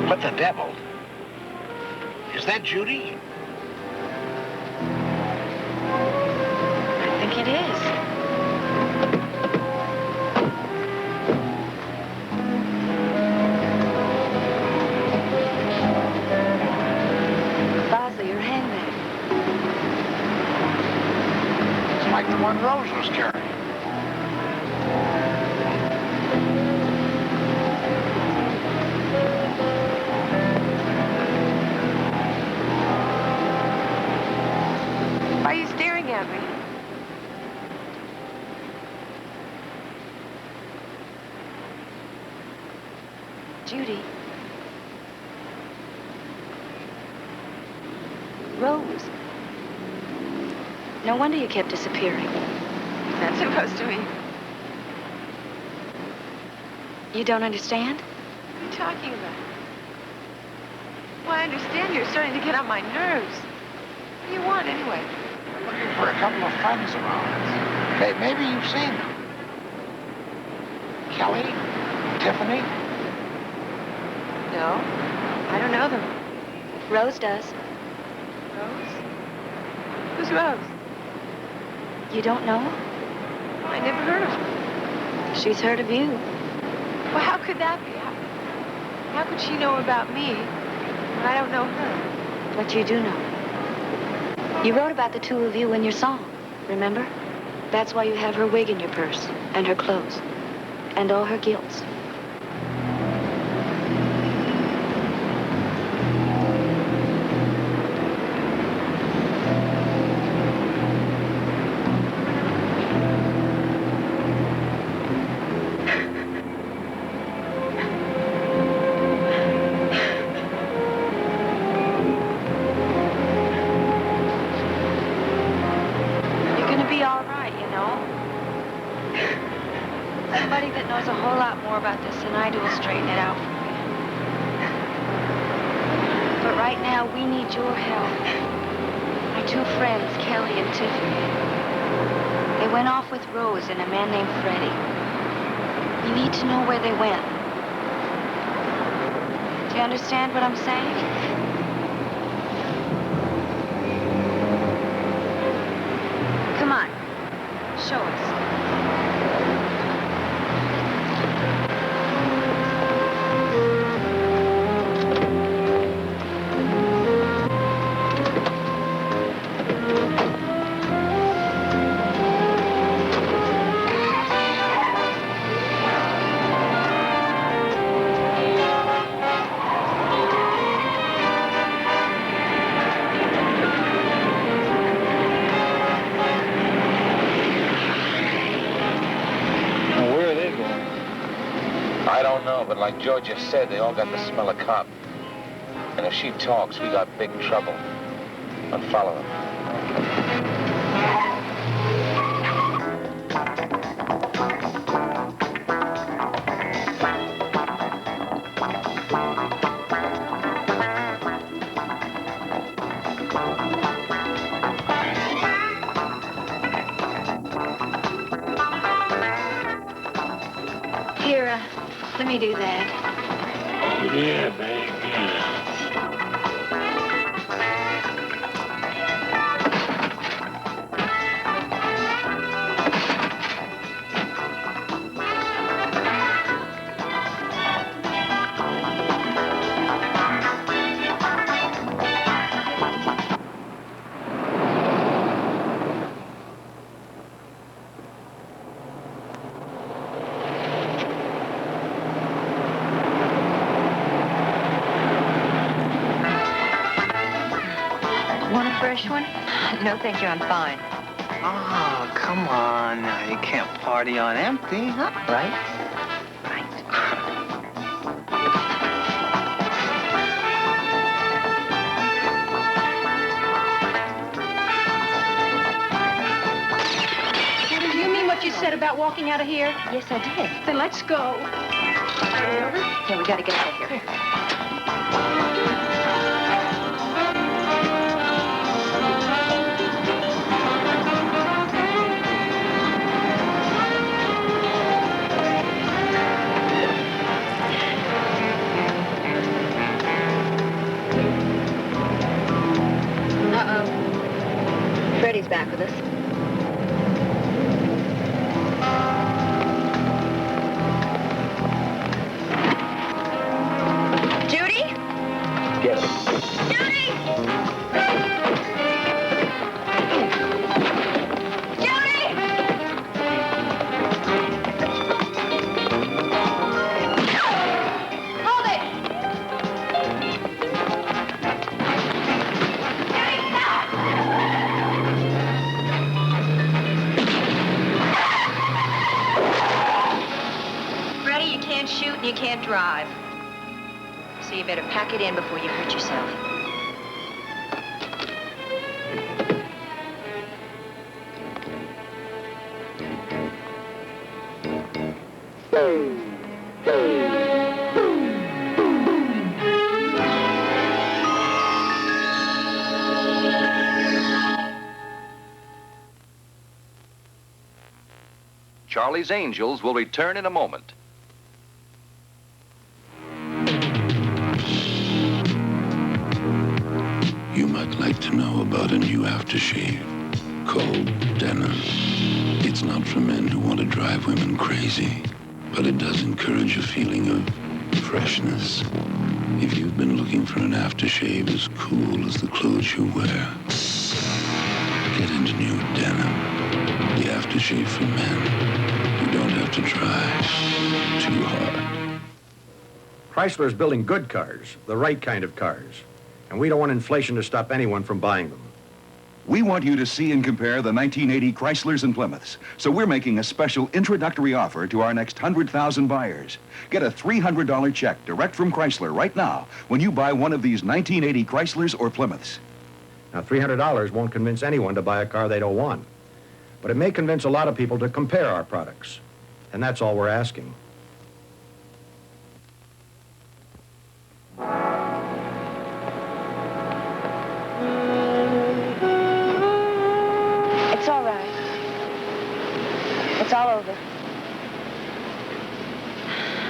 What the devil? Is that Judy? I think it is. Bosley, your handbag. It's like the one Rose was carrying. Why are you staring at me? Judy. Rose. No wonder you kept disappearing. That's supposed to mean. You don't understand? What are you talking about? Well, I understand you're starting to get on my nerves. What do you want, anyway? Looking for a couple of friends around. Hey, maybe you've seen them. Kelly? Tiffany? No, I don't know them. Rose does. Rose? Who's Rose? You don't know? Well, I never heard of her. She's heard of you. Well, how could that be? How could she know about me when I don't know her? But you do know. You wrote about the two of you in your song, remember? That's why you have her wig in your purse, and her clothes, and all her gilts. You're gonna be all right, you know. Somebody that knows a whole lot more about this than I do will straighten it out for you. But right now, we need your help. I two friends, Kelly and Tiffany. They went off with Rose and a man named Freddie. You need to know where they went. Do you understand what I'm saying? Come on. Show us. But like Georgia said, they all got the smell of cop. And if she talks, we got big trouble. I'll follow her. Here, let me do that. Yeah, babe, yeah. Want a fresh one? No, thank you, I'm fine. Oh, come on now. You can't party on empty, huh? Right? Right. Do you mean what you said about walking out of here? Yes, I did. Then let's go. Yeah, we gotta get out of here. Uh-oh. Freddie's back with us. Judy? Get her. Judy! Judy! Hold it! Judy, stop! Freddie, you can't shoot and you can't drive. So you better pack it in before you hurt yourself. Charlie's Angels will return in a moment. You might like to know about a new aftershave called Denim. It's not for men who want to drive women crazy, but it does encourage a feeling of freshness. If you've been looking for an aftershave as cool as the clothes you wear, get into new Denim, the aftershave for men who don't have to try too hard. Chrysler's building good cars, the right kind of cars. And we don't want inflation to stop anyone from buying them. We want you to see and compare the 1980 Chryslers and Plymouths. So we're making a special introductory offer to our next 100,000 buyers. Get a $300 check direct from Chrysler right now when you buy one of these 1980 Chryslers or Plymouths. Now, $300 won't convince anyone to buy a car they don't want. But it may convince a lot of people to compare our products. And that's all we're asking.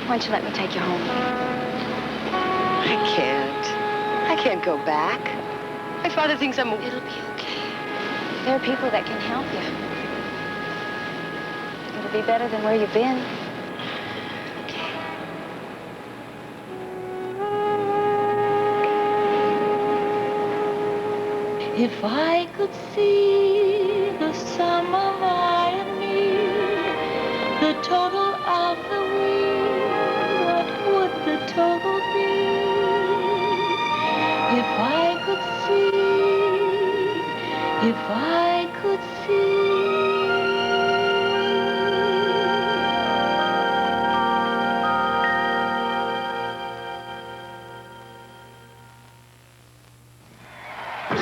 Why don't you let me take you home? I can't. I can't go back. My father thinks I'm a... It'll be okay. There are people that can help you. It'll be better than where you've been. If I could see the sum of I and me, the total of the we, what would the total be? If I could see, if I could see.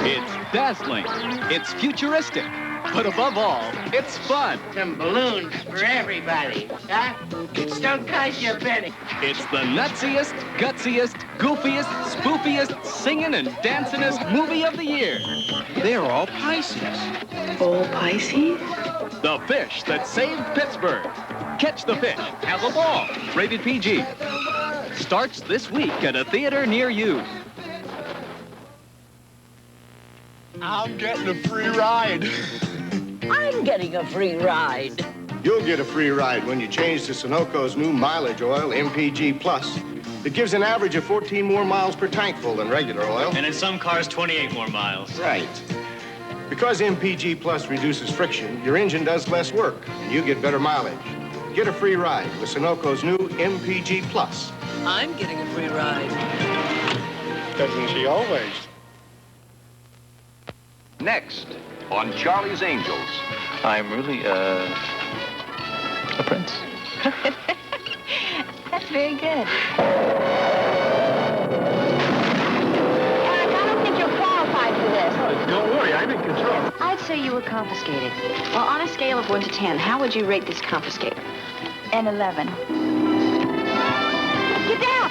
It's dazzling, it's futuristic, but above all, it's fun. Some balloons for everybody, huh? Don't cost you a penny. It's the nutsiest, gutsiest, goofiest, spoofiest, singing and dancingest movie of the year. They're all Pisces. All Pisces? The fish that saved Pittsburgh. Catch the fish, have a ball. Rated PG. Starts this week at a theater near you. I'm getting a free ride. I'm getting a free ride. You'll get a free ride when you change to Sunoco's new mileage oil, MPG Plus. It gives an average of 14 more miles per tankful than regular oil. And in some cars, 28 more miles. Right. Because MPG Plus reduces friction, your engine does less work, and you get better mileage. Get a free ride with Sunoco's new MPG Plus. I'm getting a free ride. Doesn't she always? Next, on Charlie's Angels. I'm really, a prince. That's very good. Eric, I don't think you're qualified for this. Don't worry, I'm in control. I'd say you were confiscated. Well, on a scale of 1 to 10, how would you rate this confiscator? An 11. Get down!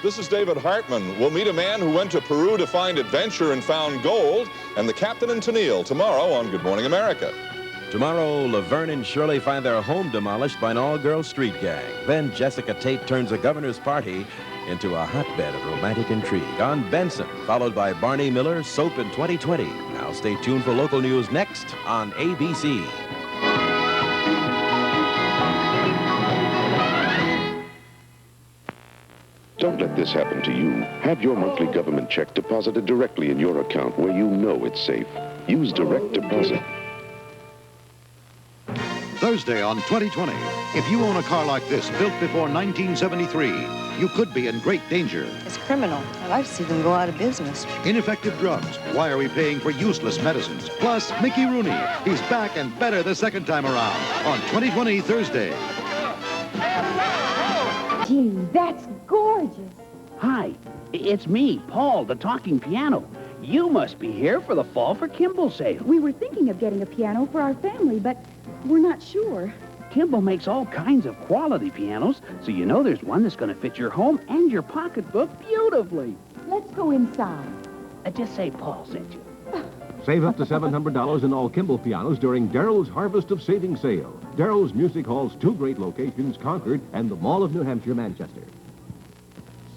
This is David Hartman. We'll meet a man who went to Peru to find adventure and found gold, and the Captain and Tennille tomorrow on Good Morning America. Tomorrow, Laverne and Shirley find their home demolished by an all-girl street gang. Then Jessica Tate turns a governor's party into a hotbed of romantic intrigue on Benson, followed by Barney Miller, Soap in 2020. Now stay tuned for local news next on ABC. Don't let this happen to you. Have your monthly government check deposited directly in your account where you know it's safe. Use direct deposit. Thursday on 2020. If you own a car like this, built before 1973, you could be in great danger. It's criminal. I'd like to see them go out of business. Ineffective drugs. Why are we paying for useless medicines? Plus, Mickey Rooney. He's back and better the second time around on 2020 Thursday. Gee, that's gorgeous. Hi, it's me, Paul, the talking piano. You must be here for the Fall for Kimball sale. We were thinking of getting a piano for our family, but we're not sure. Kimball makes all kinds of quality pianos, so you know there's one that's going to fit your home and your pocketbook beautifully. Let's go inside. Just say Paul sent you. Save up to $700 in all Kimball pianos during Daryl's Harvest of Savings sale. Daryl's Music Hall's two great locations, Concord and the Mall of New Hampshire, Manchester.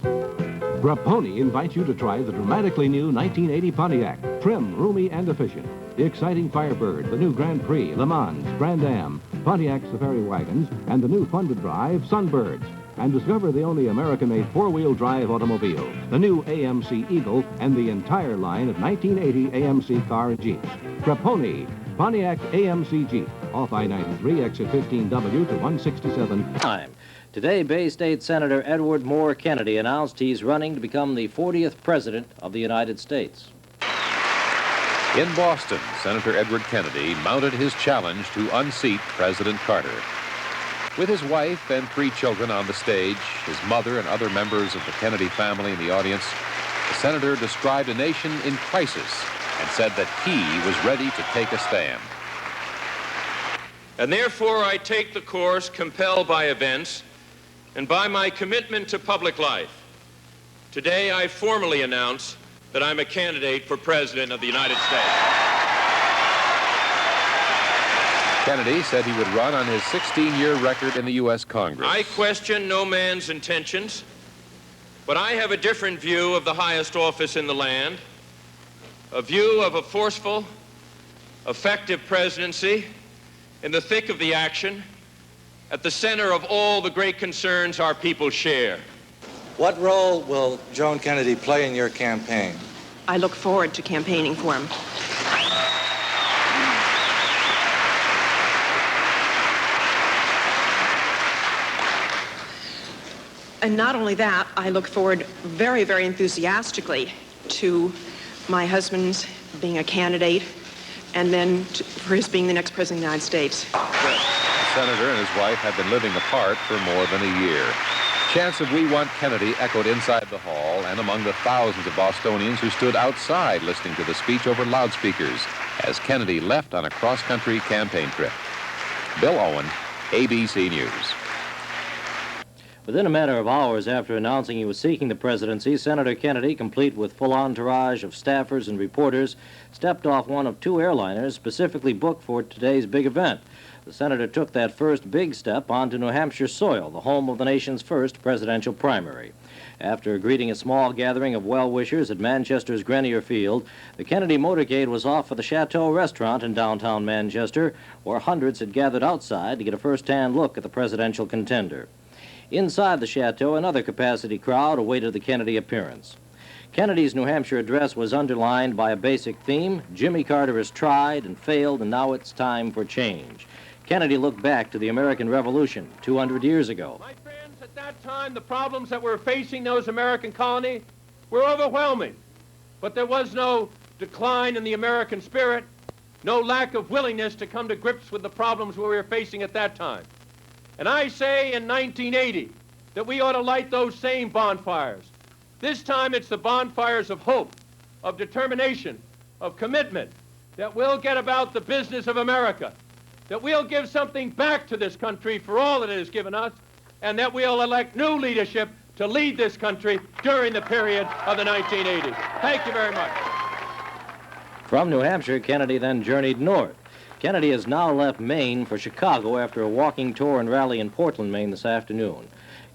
Grapponi invites you to try the dramatically new 1980 Pontiac. Trim, roomy, and efficient. The exciting Firebird, the new Grand Prix, Le Mans, Grand Am, Pontiac Safari wagons, and the new fun-to-drive Sunbirds. And discover the only American-made four-wheel drive automobile, the new AMC Eagle, and the entire line of 1980 AMC car and Jeeps. Grapponi, Pontiac AMC Jeep, off I-93, exit 15W to 167. Time. Today, Bay State Senator Edward Moore Kennedy announced he's running to become the 40th President of the United States. In Boston, Senator Edward Kennedy mounted his challenge to unseat President Carter. With his wife and 3 children on the stage, his mother and other members of the Kennedy family in the audience, the senator described a nation in crisis and said that he was ready to take a stand. And therefore I take the course compelled by events and by my commitment to public life. Today I formally announce that I'm a candidate for President of the United States. Kennedy said he would run on his 16-year record in the U.S. Congress. I question no man's intentions, but I have a different view of the highest office in the land, a view of a forceful, effective presidency in the thick of the action, at the center of all the great concerns our people share. What role will Joan Kennedy play in your campaign? I look forward to campaigning for him. And not only that, I look forward very, very enthusiastically to my husband's being a candidate and then for his being the next president of the United States. The senator and his wife have been living apart for more than a year. Chants of "We Want Kennedy" echoed inside the hall and among the thousands of Bostonians who stood outside listening to the speech over loudspeakers as Kennedy left on a cross-country campaign trip. Bill Owen, ABC News. Within a matter of hours after announcing he was seeking the presidency, Senator Kennedy, complete with full entourage of staffers and reporters, stepped off one of two airliners specifically booked for today's big event. The senator took that first big step onto New Hampshire soil, the home of the nation's first presidential primary. After greeting a small gathering of well-wishers at Manchester's Grenier Field, the Kennedy motorcade was off for the Chateau restaurant in downtown Manchester, where hundreds had gathered outside to get a first-hand look at the presidential contender. Inside the Chateau, another capacity crowd awaited the Kennedy appearance. Kennedy's New Hampshire address was underlined by a basic theme: Jimmy Carter has tried and failed, and now it's time for change. Kennedy looked back to the American Revolution 200 years ago. My friends, at that time, the problems that were facing those American colonies were overwhelming. But there was no decline in the American spirit, no lack of willingness to come to grips with the problems we were facing at that time. And I say in 1980 that we ought to light those same bonfires. This time it's the bonfires of hope, of determination, of commitment, that we'll get about the business of America, that we'll give something back to this country for all that it has given us, and that we'll elect new leadership to lead this country during the period of the 1980s. Thank you very much. From New Hampshire, Kennedy then journeyed north. Kennedy has now left Maine for Chicago after a walking tour and rally in Portland, Maine this afternoon.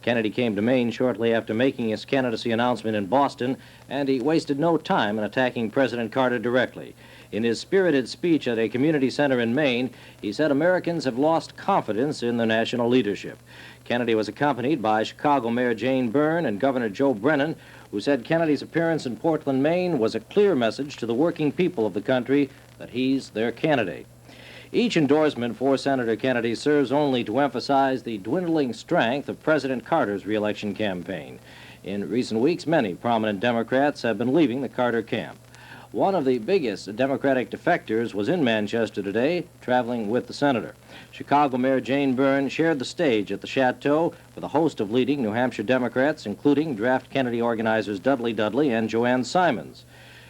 Kennedy came to Maine shortly after making his candidacy announcement in Boston, and he wasted no time in attacking President Carter directly. In his spirited speech at a community center in Maine, he said Americans have lost confidence in the national leadership. Kennedy was accompanied by Chicago Mayor Jane Byrne and Governor Joe Brennan, who said Kennedy's appearance in Portland, Maine was a clear message to the working people of the country that he's their candidate. Each endorsement for Senator Kennedy serves only to emphasize the dwindling strength of President Carter's re-election campaign. In recent weeks, many prominent Democrats have been leaving the Carter camp. One of the biggest Democratic defectors was in Manchester today, traveling with the senator. Chicago Mayor Jane Byrne shared the stage at the Chateau with a host of leading New Hampshire Democrats, including Draft Kennedy organizers Dudley Dudley and Joanne Simons.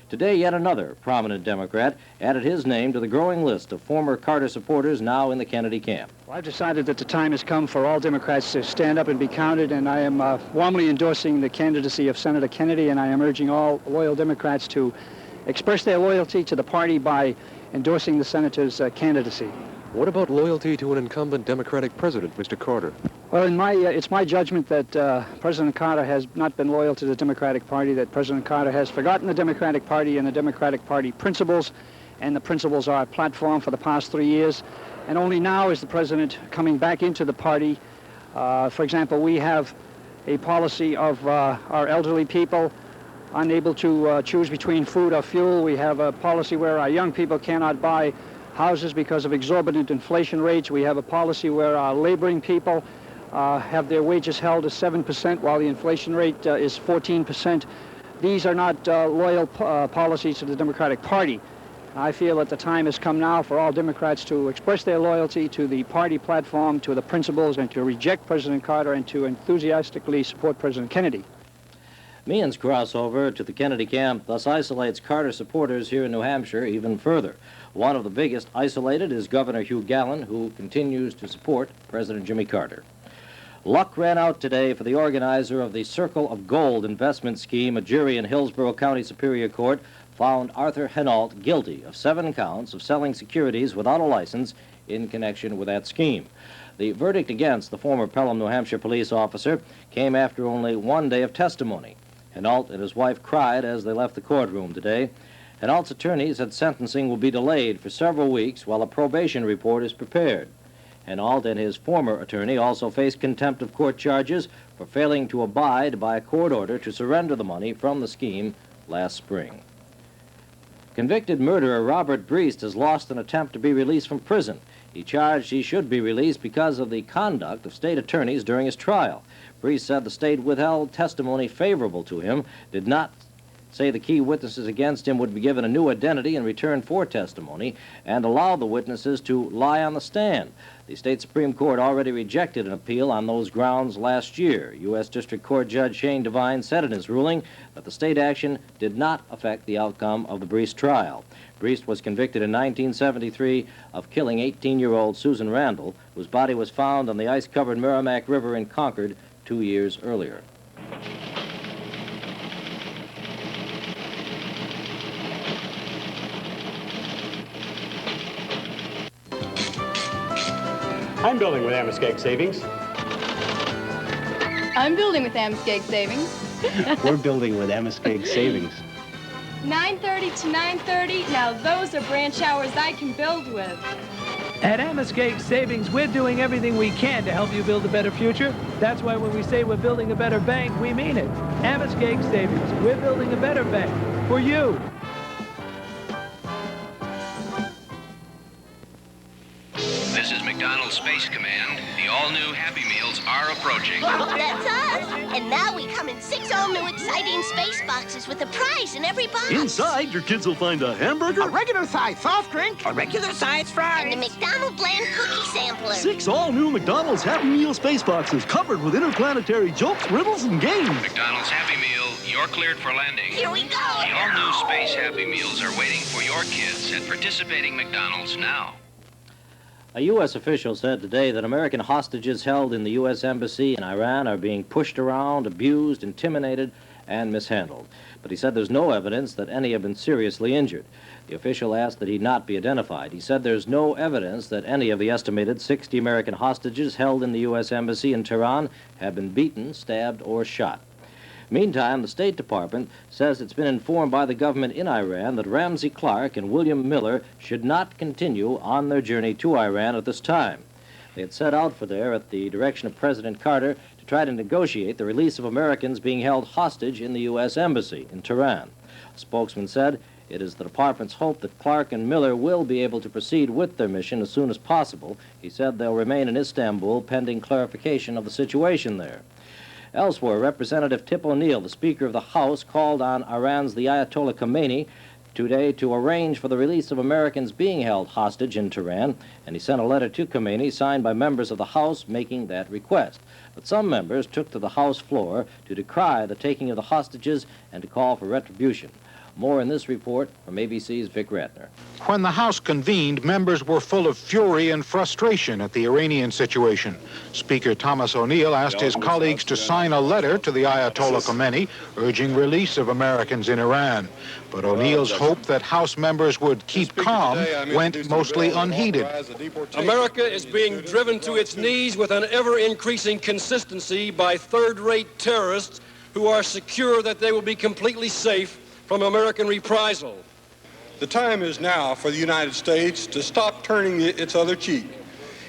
Today, yet another prominent Democrat added his name to the growing list of former Carter supporters now in the Kennedy camp. Well, I've decided that the time has come for all Democrats to stand up and be counted, and I am warmly endorsing the candidacy of Senator Kennedy, and I am urging all loyal Democrats to express their loyalty to the party by endorsing the senator's candidacy. What about loyalty to an incumbent Democratic president, Mr. Carter? Well, it's my judgment that President Carter has not been loyal to the Democratic Party, that President Carter has forgotten the Democratic Party and the Democratic Party principles, and the principles are our platform for the past 3 years. And only now is the president coming back into the party. For example, we have a policy of our elderly people unable to choose between food or fuel. We have a policy where our young people cannot buy houses because of exorbitant inflation rates. We have a policy where our laboring people have their wages held at 7% while the inflation rate is 14%. These are not loyal policies to the Democratic Party. I feel that the time has come now for all Democrats to express their loyalty to the party platform, to the principles, and to reject President Carter and to enthusiastically support President Kennedy. Meehan's crossover to the Kennedy camp thus isolates Carter supporters here in New Hampshire even further. One of the biggest isolated is Governor Hugh Gallen, who continues to support President Jimmy Carter. Luck ran out today for the organizer of the Circle of Gold investment scheme. A jury in Hillsborough County Superior Court found Arthur Henault guilty of 7 counts of selling securities without a license in connection with that scheme. The verdict against the former Pelham, New Hampshire police officer came after only 1 day of testimony. Henault and his wife cried as they left the courtroom today. Henault's attorney said sentencing will be delayed for several weeks while a probation report is prepared. Henault and his former attorney also face contempt of court charges for failing to abide by a court order to surrender the money from the scheme last spring. Convicted murderer Robert Breest has lost an attempt to be released from prison. He charged he should be released because of the conduct of state attorneys during his trial. Breest said the state withheld testimony favorable to him, did not say the key witnesses against him would be given a new identity in return for testimony, and allow the witnesses to lie on the stand. The state Supreme Court already rejected an appeal on those grounds last year. U.S. District Court Judge Shane Devine said in his ruling that the state action did not affect the outcome of the Breest trial. Breest was convicted in 1973 of killing 18-year-old Susan Randall, whose body was found on the ice-covered Merrimack River in Concord 2 years earlier. I'm building with Amoskeag Savings. I'm building with Amoskeag Savings. We're building with Amoskeag Savings. 9:30 to 9:30. Now those are branch hours I can build with. At Amoskeag Savings, we're doing everything we can to help you build a better future. That's why when we say we're building a better bank, we mean it. Amoskeag Savings, we're building a better bank for you. This is McDonald's Space Command. The all-new Happy Meals are approaching. That's us! And now we come in 6 all-new exciting space boxes with a prize in every box. Inside, your kids will find a hamburger, a regular-size soft drink, a regular-size fries, and a McDonald's Bland Cookie Sampler. 6 all-new McDonald's Happy Meal space boxes covered with interplanetary jokes, riddles, and games. McDonald's Happy Meal, you're cleared for landing. Here we go! The all-new Space Happy Meals are waiting for your kids at participating McDonald's now. A U.S. official said today that American hostages held in the U.S. Embassy in Iran are being pushed around, abused, intimidated, and mishandled. But he said there's no evidence that any have been seriously injured. The official asked that he not be identified. He said there's no evidence that any of the estimated 60 American hostages held in the U.S. Embassy in Tehran have been beaten, stabbed, or shot. Meantime, the State Department says it's been informed by the government in Iran that Ramsey Clark and William Miller should not continue on their journey to Iran at this time. They had set out for there at the direction of President Carter to try to negotiate the release of Americans being held hostage in the U.S. Embassy in Tehran. A spokesman said it is the department's hope that Clark and Miller will be able to proceed with their mission as soon as possible. He said they'll remain in Istanbul pending clarification of the situation there. Elsewhere, Representative Tip O'Neill, the Speaker of the House, called on Iran's the Ayatollah Khomeini today to arrange for the release of Americans being held hostage in Tehran, and he sent a letter to Khomeini signed by members of the House making that request. But some members took to the House floor to decry the taking of the hostages and to call for retribution. More in this report from ABC's Vic Ratner. When the House convened, members were full of fury and frustration at the Iranian situation. Speaker Thomas O'Neill asked his colleagues to sign a letter to the Ayatollah Khomeini urging release of Americans in Iran. But O'Neill's hope that House members would keep calm went mostly unheeded. America is being driven to its knees with an ever-increasing consistency by third-rate terrorists who are secure that they will be completely safe from American reprisal. The time is now for the United States to stop turning its other cheek.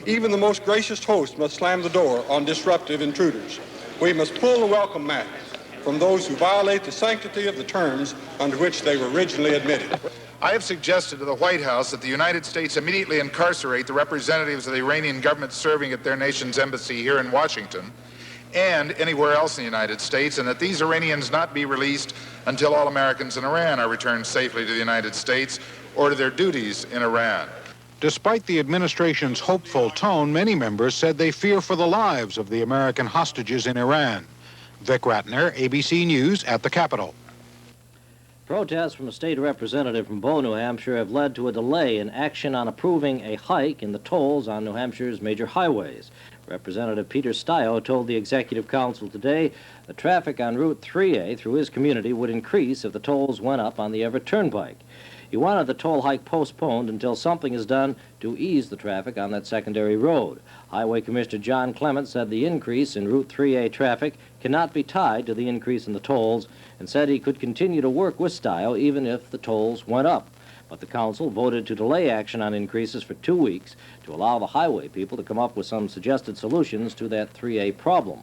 Even the most gracious host must slam the door on disruptive intruders. We must pull the welcome mat from those who violate the sanctity of the terms under which they were originally admitted. I have suggested to the White House that the United States immediately incarcerate the representatives of the Iranian government serving at their nation's embassy here in Washington and anywhere else in the United States, and that these Iranians not be released until all Americans in Iran are returned safely to the United States or to their duties in Iran. Despite the administration's hopeful tone, many members said they fear for the lives of the American hostages in Iran. Vic Ratner, ABC News at the Capitol. Protests from a state representative from Bow, New Hampshire have led to a delay in action on approving a hike in the tolls on New Hampshire's major highways. Representative Peter Steyo told the Executive Council today the traffic on Route 3A through his community would increase if the tolls went up on the Everett Turnpike. He wanted the toll hike postponed until something is done to ease the traffic on that secondary road. Highway Commissioner John Clement said the increase in Route 3A traffic cannot be tied to the increase in the tolls and said he could continue to work with Steyo even if the tolls went up. But the council voted to delay action on increases for 2 weeks to allow the highway people to come up with some suggested solutions to that 3A problem.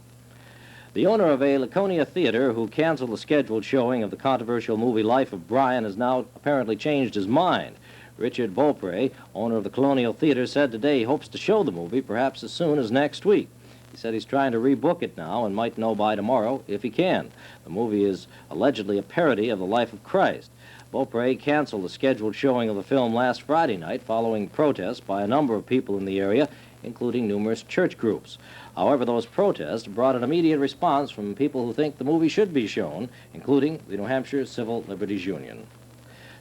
The owner of a Laconia theater who canceled the scheduled showing of the controversial movie Life of Brian has now apparently changed his mind. Richard Beaupre, owner of the Colonial Theater, said today he hopes to show the movie perhaps as soon as next week. He said he's trying to rebook it now and might know by tomorrow if he can. The movie is allegedly a parody of the life of Christ. Beaupre canceled the scheduled showing of the film last Friday night following protests by a number of people in the area, including numerous church groups. However, those protests brought an immediate response from people who think the movie should be shown, including the New Hampshire Civil Liberties Union.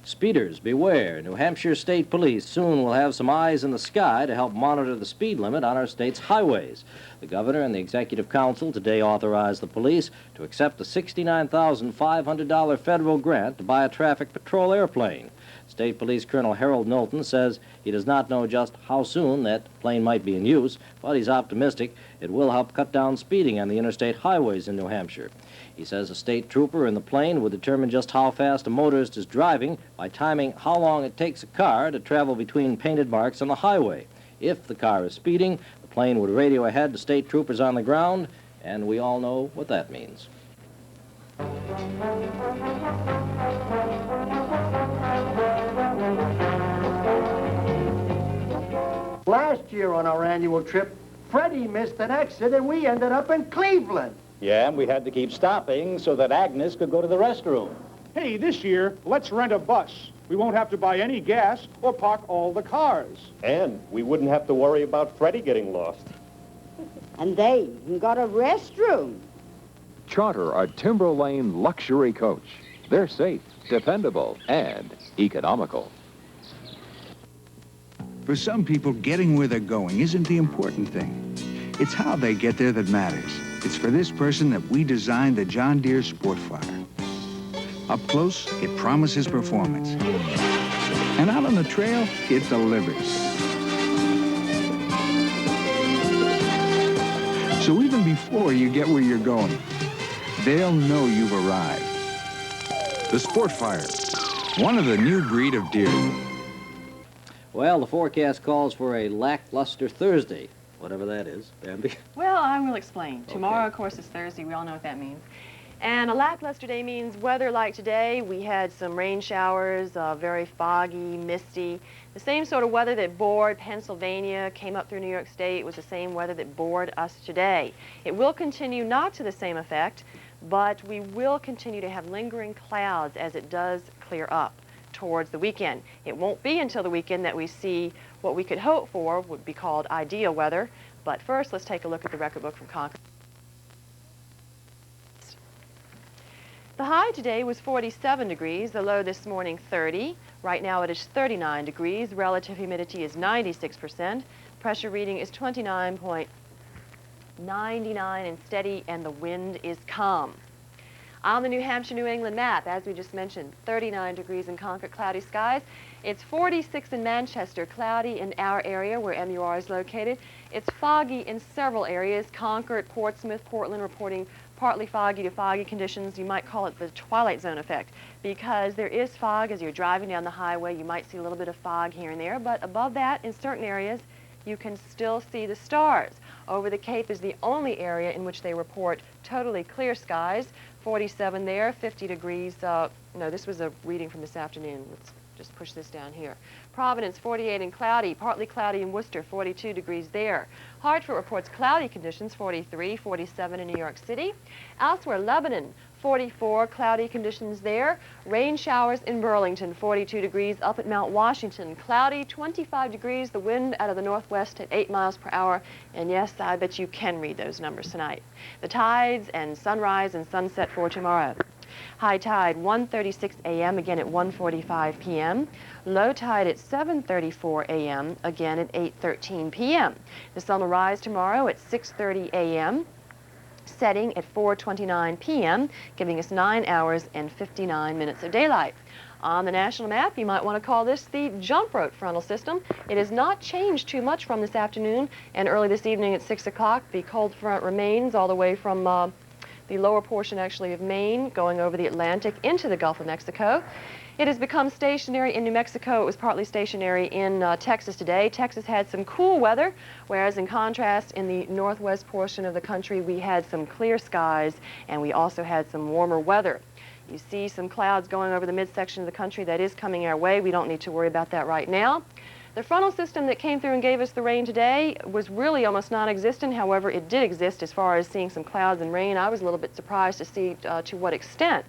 Speeders, beware. New Hampshire State Police soon will have some eyes in the sky to help monitor the speed limit on our state's highways. The governor and the Executive Council today authorized the police to accept a $69,500 federal grant to buy a traffic patrol airplane. State Police Colonel Harold Knowlton says he does not know just how soon that plane might be in use, but he's optimistic it will help cut down speeding on the interstate highways in New Hampshire. He says a state trooper in the plane will determine just how fast a motorist is driving by timing how long it takes a car to travel between painted marks on the highway. If the car is speeding, the plane would radio ahead to state troopers on the ground, and we all know what that means. Last year on our annual trip, Freddie missed an exit and we ended up in Cleveland. Yeah, and we had to keep stopping so that Agnes could go to the restroom. Hey, this year, let's rent a bus. We won't have to buy any gas or park all the cars. And we wouldn't have to worry about Freddie getting lost. And they even got a restroom. Charter a Timberlane luxury coach. They're safe, dependable, and economical. For some people, getting where they're going isn't the important thing. It's how they get there that matters. It's for this person that we designed the John Deere Sportfire. Up close, it promises performance. And out on the trail, it delivers. So even before you get where you're going, they'll know you've arrived. The Sportfire, one of the new breed of Deere. Well, the forecast calls for a lackluster Thursday, whatever that is. Bambi? Well, I will explain. Tomorrow, of course, is Thursday. We all know what that means. And a lackluster day means weather like today. We had some rain showers, very foggy, misty. The same sort of weather that bored Pennsylvania, came up through New York State, was the same weather that bored us today. It will continue not to the same effect, but we will continue to have lingering clouds as it does clear up towards the weekend. It won't be until the weekend that we see what we could hope for would be called ideal weather. But first, let's take a look at the record book from Concord. The high today was 47 degrees, the low this morning 30. Right now it is 39 degrees. Relative humidity is 96%. Pressure reading is 29.99 and steady, and the wind is calm. On the New Hampshire-New England map, as we just mentioned, 39 degrees in Concord, cloudy skies. It's 46 in Manchester, cloudy in our area where MUR is located. It's foggy in several areas. Concord, Portsmouth, Portland reporting partly foggy to foggy conditions. You might call it the twilight zone effect because there is fog as you're driving down the highway. You might see a little bit of fog here and there, but above that, in certain areas, you can still see the stars. Over the Cape is the only area in which they report totally clear skies. 47 there, 50 degrees. No, this was a reading from this afternoon. Let's just push this down here. Providence, 48 and cloudy, partly cloudy in Worcester, 42 degrees there. Hartford reports cloudy conditions, 43, 47 in New York City. Elsewhere, Lebanon, 44, cloudy conditions there. Rain showers in Burlington, 42 degrees. Up at Mount Washington, cloudy, 25 degrees. The wind out of the northwest at 8 miles per hour. And yes, I bet you can read those numbers tonight. The tides and sunrise and sunset for tomorrow. High tide 1:36 a.m., again at 1:45 p.m. Low tide at 7:34 a.m., again at 8:13 p.m. The sun will rise tomorrow at 6:30 a.m., setting at 4:29 p.m., giving us 9 hours and 59 minutes of daylight. On the national map, you might want to call this the jump rope frontal system. It has not changed too much from this afternoon and early this evening at 6 o'clock. The cold front remains all the way from the lower portion actually of Maine, going over the Atlantic into the Gulf of Mexico. It has become stationary in New Mexico. It was partly stationary in Texas today. Texas had some cool weather, whereas in contrast, in the northwest portion of the country, we had some clear skies, and we also had some warmer weather. You see some clouds going over the midsection of the country. That is coming our way. We don't need to worry about that right now. The frontal system that came through and gave us the rain today was really almost non-existent. However, it did exist as far as seeing some clouds and rain. I was a little bit surprised to see to what extent.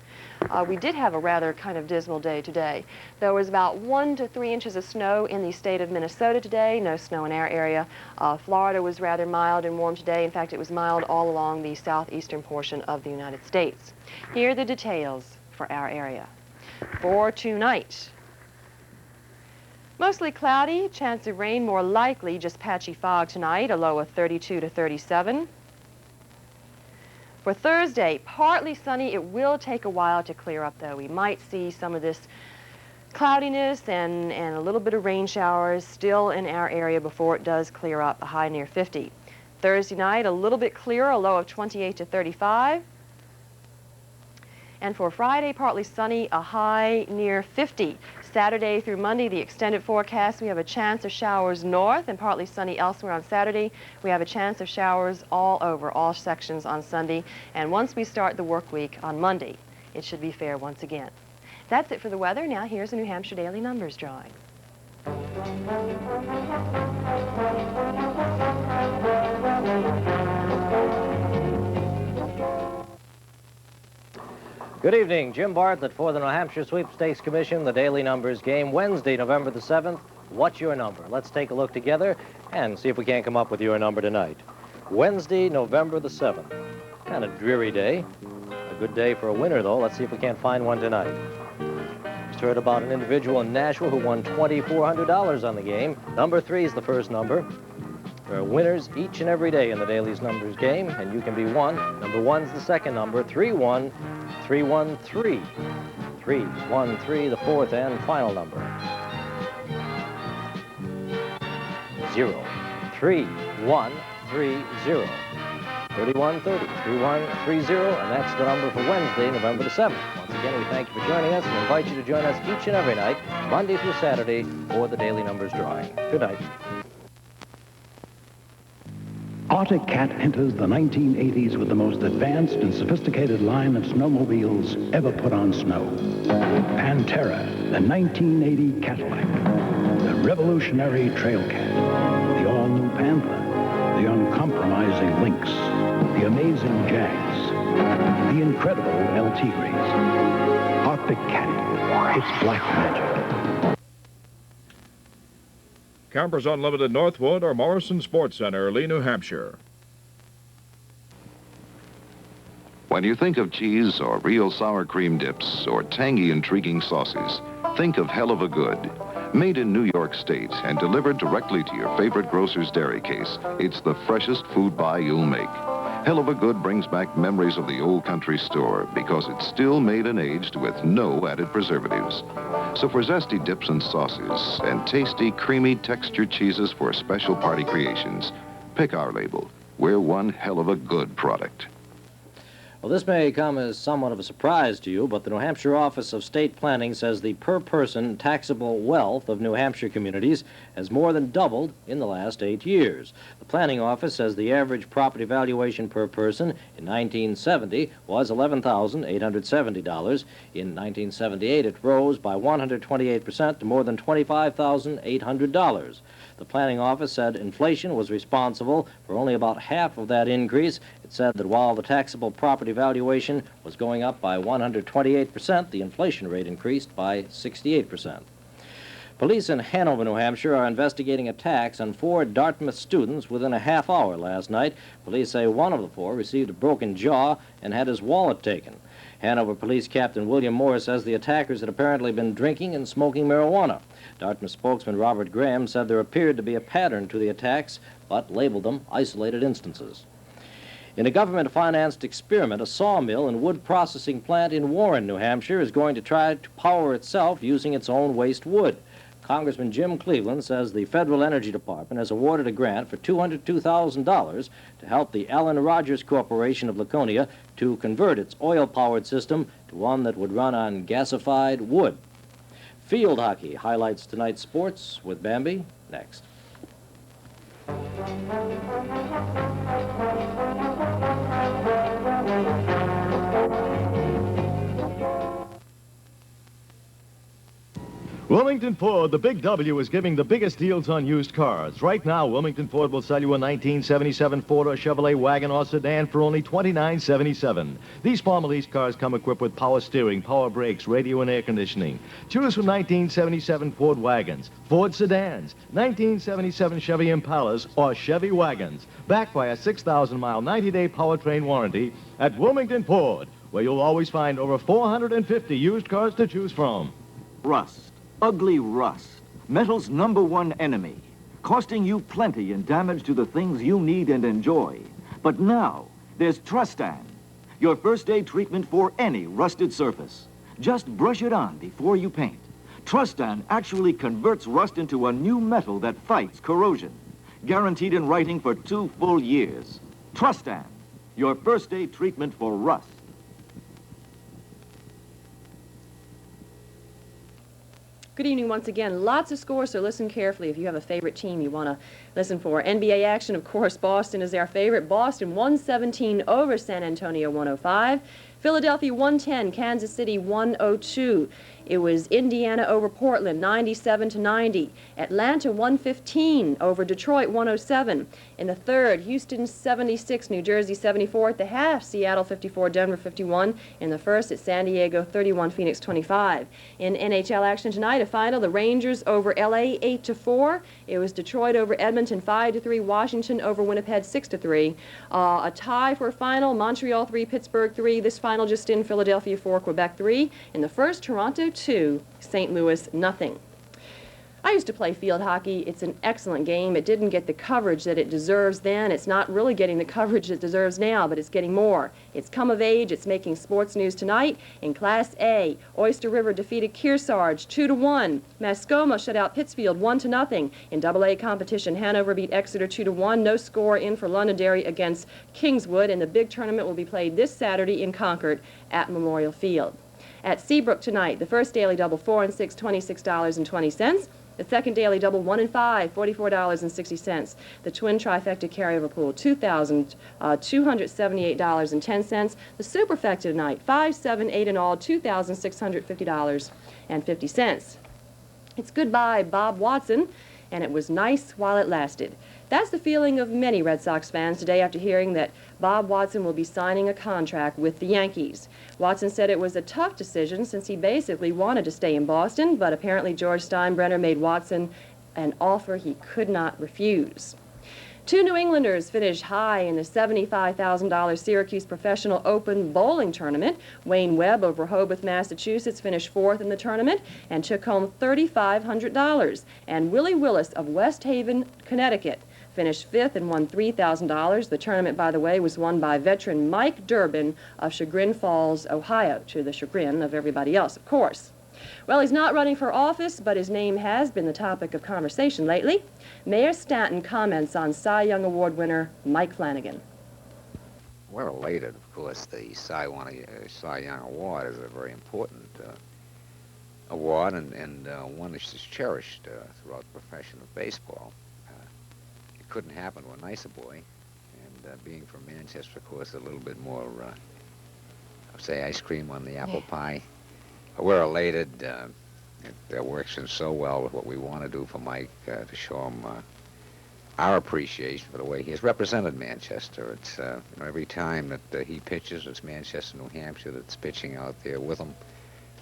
We did have a rather kind of dismal day today. There was about 1 to 3 inches of snow in the state of Minnesota today. No snow in our area. Florida was rather mild and warm today. In fact, it was mild all along the southeastern portion of the United States. Here are the details for our area. For tonight, mostly cloudy, chance of rain more likely, just patchy fog tonight, a low of 32 to 37. For Thursday, partly sunny. It will take a while to clear up, though. We might see some of this cloudiness and a little bit of rain showers still in our area before it does clear up, a high near 50. Thursday night, a little bit clearer, a low of 28 to 35. And for Friday, partly sunny, a high near 50. Saturday through Monday, the extended forecast, we have a chance of showers north and partly sunny elsewhere on Saturday. We have a chance of showers all over, all sections on Sunday. And once we start the work week on Monday, it should be fair once again. That's it for the weather. Now here's a New Hampshire Daily Numbers drawing. Good evening. Jim Bartlett for the New Hampshire Sweepstakes Commission, the Daily Numbers game, Wednesday, November the 7th. What's your number? Let's take a look together and see if we can't come up with your number tonight. Wednesday, November the 7th. Kind of dreary day. A good day for a winner, though. Let's see if we can't find one tonight. Just heard about an individual in Nashville who won $2,400 on the game. Number 3 is the first number. There are winners each and every day in the Daily's Numbers game, and you can be one. Number 1's the second number, 31313. 313, the fourth and final number. 03130. 3130, 3130, and that's the number for Wednesday, November the 7th. Once again, we thank you for joining us and invite you to join us each and every night, Monday through Saturday, for the Daily Numbers drawing. Good night. Arctic Cat enters the 1980s with the most advanced and sophisticated line of snowmobiles ever put on snow. Pantera, the 1980 Cadillac. The revolutionary Trail Cat. The all-new Panther. The uncompromising Lynx. The amazing Jags. The incredible El Tigres. Arctic Cat. It's black magic. Campers Unlimited Northwood or Morrison Sports Center, Lee, New Hampshire. When you think of cheese or real sour cream dips or tangy, intriguing sauces, think of Hell of a Good. Made in New York State and delivered directly to your favorite grocer's dairy case, it's the freshest food buy you'll make. Hell of a Good brings back memories of the old country store because it's still made and aged with no added preservatives. So for zesty dips and sauces and tasty, creamy, textured cheeses for special party creations, pick our label. We're one hell of a good product. Well, this may come as somewhat of a surprise to you, but the New Hampshire Office of State Planning says the per-person taxable wealth of New Hampshire communities has more than doubled in the last 8 years. The Planning Office says the average property valuation per person in 1970 was $11,870. In 1978, it rose by 128% to more than $25,800. The Planning Office said inflation was responsible for only about half of that increase. It said that while the taxable property valuation was going up by 128%, the inflation rate increased by 68%. Police in Hanover, New Hampshire, are investigating attacks on 4 Dartmouth students within a half hour last night. Police say one of the 4 received a broken jaw and had his wallet taken. Hanover Police Captain William Moore says the attackers had apparently been drinking and smoking marijuana. Dartmouth spokesman Robert Graham said there appeared to be a pattern to the attacks, but labeled them isolated instances. In a government-financed experiment, a sawmill and wood processing plant in Warren, New Hampshire, is going to try to power itself using its own waste wood. Congressman Jim Cleveland says the Federal Energy Department has awarded a grant for $202,000 to help the Allen Rogers Corporation of Laconia to convert its oil-powered system to one that would run on gasified wood. Field hockey highlights tonight's sports with Bambi next. Wilmington Ford, the Big W, is giving the biggest deals on used cars. Right now, Wilmington Ford will sell you a 1977 Ford or Chevrolet wagon or sedan for only $29.77. These farm lease cars come equipped with power steering, power brakes, radio and air conditioning. Choose from 1977 Ford wagons, Ford sedans, 1977 Chevy Impalas, or Chevy wagons, backed by a 6,000-mile, 90-day powertrain warranty at Wilmington Ford, where you'll always find over 450 used cars to choose from. Rust. Ugly rust, metal's #1 enemy, costing you plenty in damage to the things you need and enjoy. But now, there's Trustan, your first-aid treatment for any rusted surface. Just brush it on before you paint. Trustan actually converts rust into a new metal that fights corrosion. Guaranteed in writing for 2 full years. Trustan, your first-aid treatment for rust. Good evening once again. Lots of scores, so listen carefully if you have a favorite team you want to listen for. NBA action, of course, Boston is our favorite. Boston 117 over San Antonio 105. Philadelphia 110, Kansas City 102. It was Indiana over Portland 97-90. Atlanta 115 over Detroit 107. In the third, Houston 76, New Jersey 74 at the half. Seattle 54, Denver 51. In the first, it's San Diego 31, Phoenix 25. In NHL action tonight, a final, the Rangers over LA 8-4. It was Detroit over Edmonton 5-3. Washington over Winnipeg 6-3. A tie for a final, Montreal 3, Pittsburgh 3. This final just in, Philadelphia 4, Quebec 3. In the first, Toronto 2, St. Louis 0. I used to play field hockey. It's an excellent game. It didn't get the coverage that it deserves then. It's not really getting the coverage it deserves now, but it's getting more. It's come of age. It's making sports news tonight. In Class A, Oyster River defeated Kearsarge 2-1. Mascoma shut out Pittsfield 1-0. In AA competition, Hanover beat Exeter 2-1. No score in for Londonderry against Kingswood, and the big tournament will be played this Saturday in Concord at Memorial Field. At Seabrook tonight, the first daily double 4 and 6, $26.20. The second daily double 1 and 5, $44.60. The twin trifecta carryover pool, $2,278.10. The superfecta tonight, 5, 7, 8 in all, $2,650.50. It's goodbye, Bob Watson, and it was nice while it lasted. That's the feeling of many Red Sox fans today after hearing that Bob Watson will be signing a contract with the Yankees. Watson said it was a tough decision since he basically wanted to stay in Boston, but apparently George Steinbrenner made Watson an offer he could not refuse. 2 New Englanders finished high in the $75,000 Syracuse Professional Open Bowling Tournament. Wayne Webb of Rehoboth, Massachusetts finished 4th in the tournament and took home $3,500. And Willie Willis of West Haven, Connecticut finished 5th and won $3,000. The tournament, by the way, was won by veteran Mike Durbin of Chagrin Falls, Ohio, to the chagrin of everybody else, of course. Well, he's not running for office, but his name has been the topic of conversation lately. Mayor Stanton comments on Cy Young Award winner Mike Flanagan. We're elated, of course. The Cy Young Award is a very important award and one that's cherished throughout the profession of baseball. It couldn't happen to a nicer boy, and being from Manchester, of course, a little bit more, say, ice cream on the apple pie. We're elated. It works in so well with what we want to do for Mike to show him our appreciation for the way he has represented Manchester. It's you know, every time that he pitches, it's Manchester, New Hampshire that's pitching out there with him.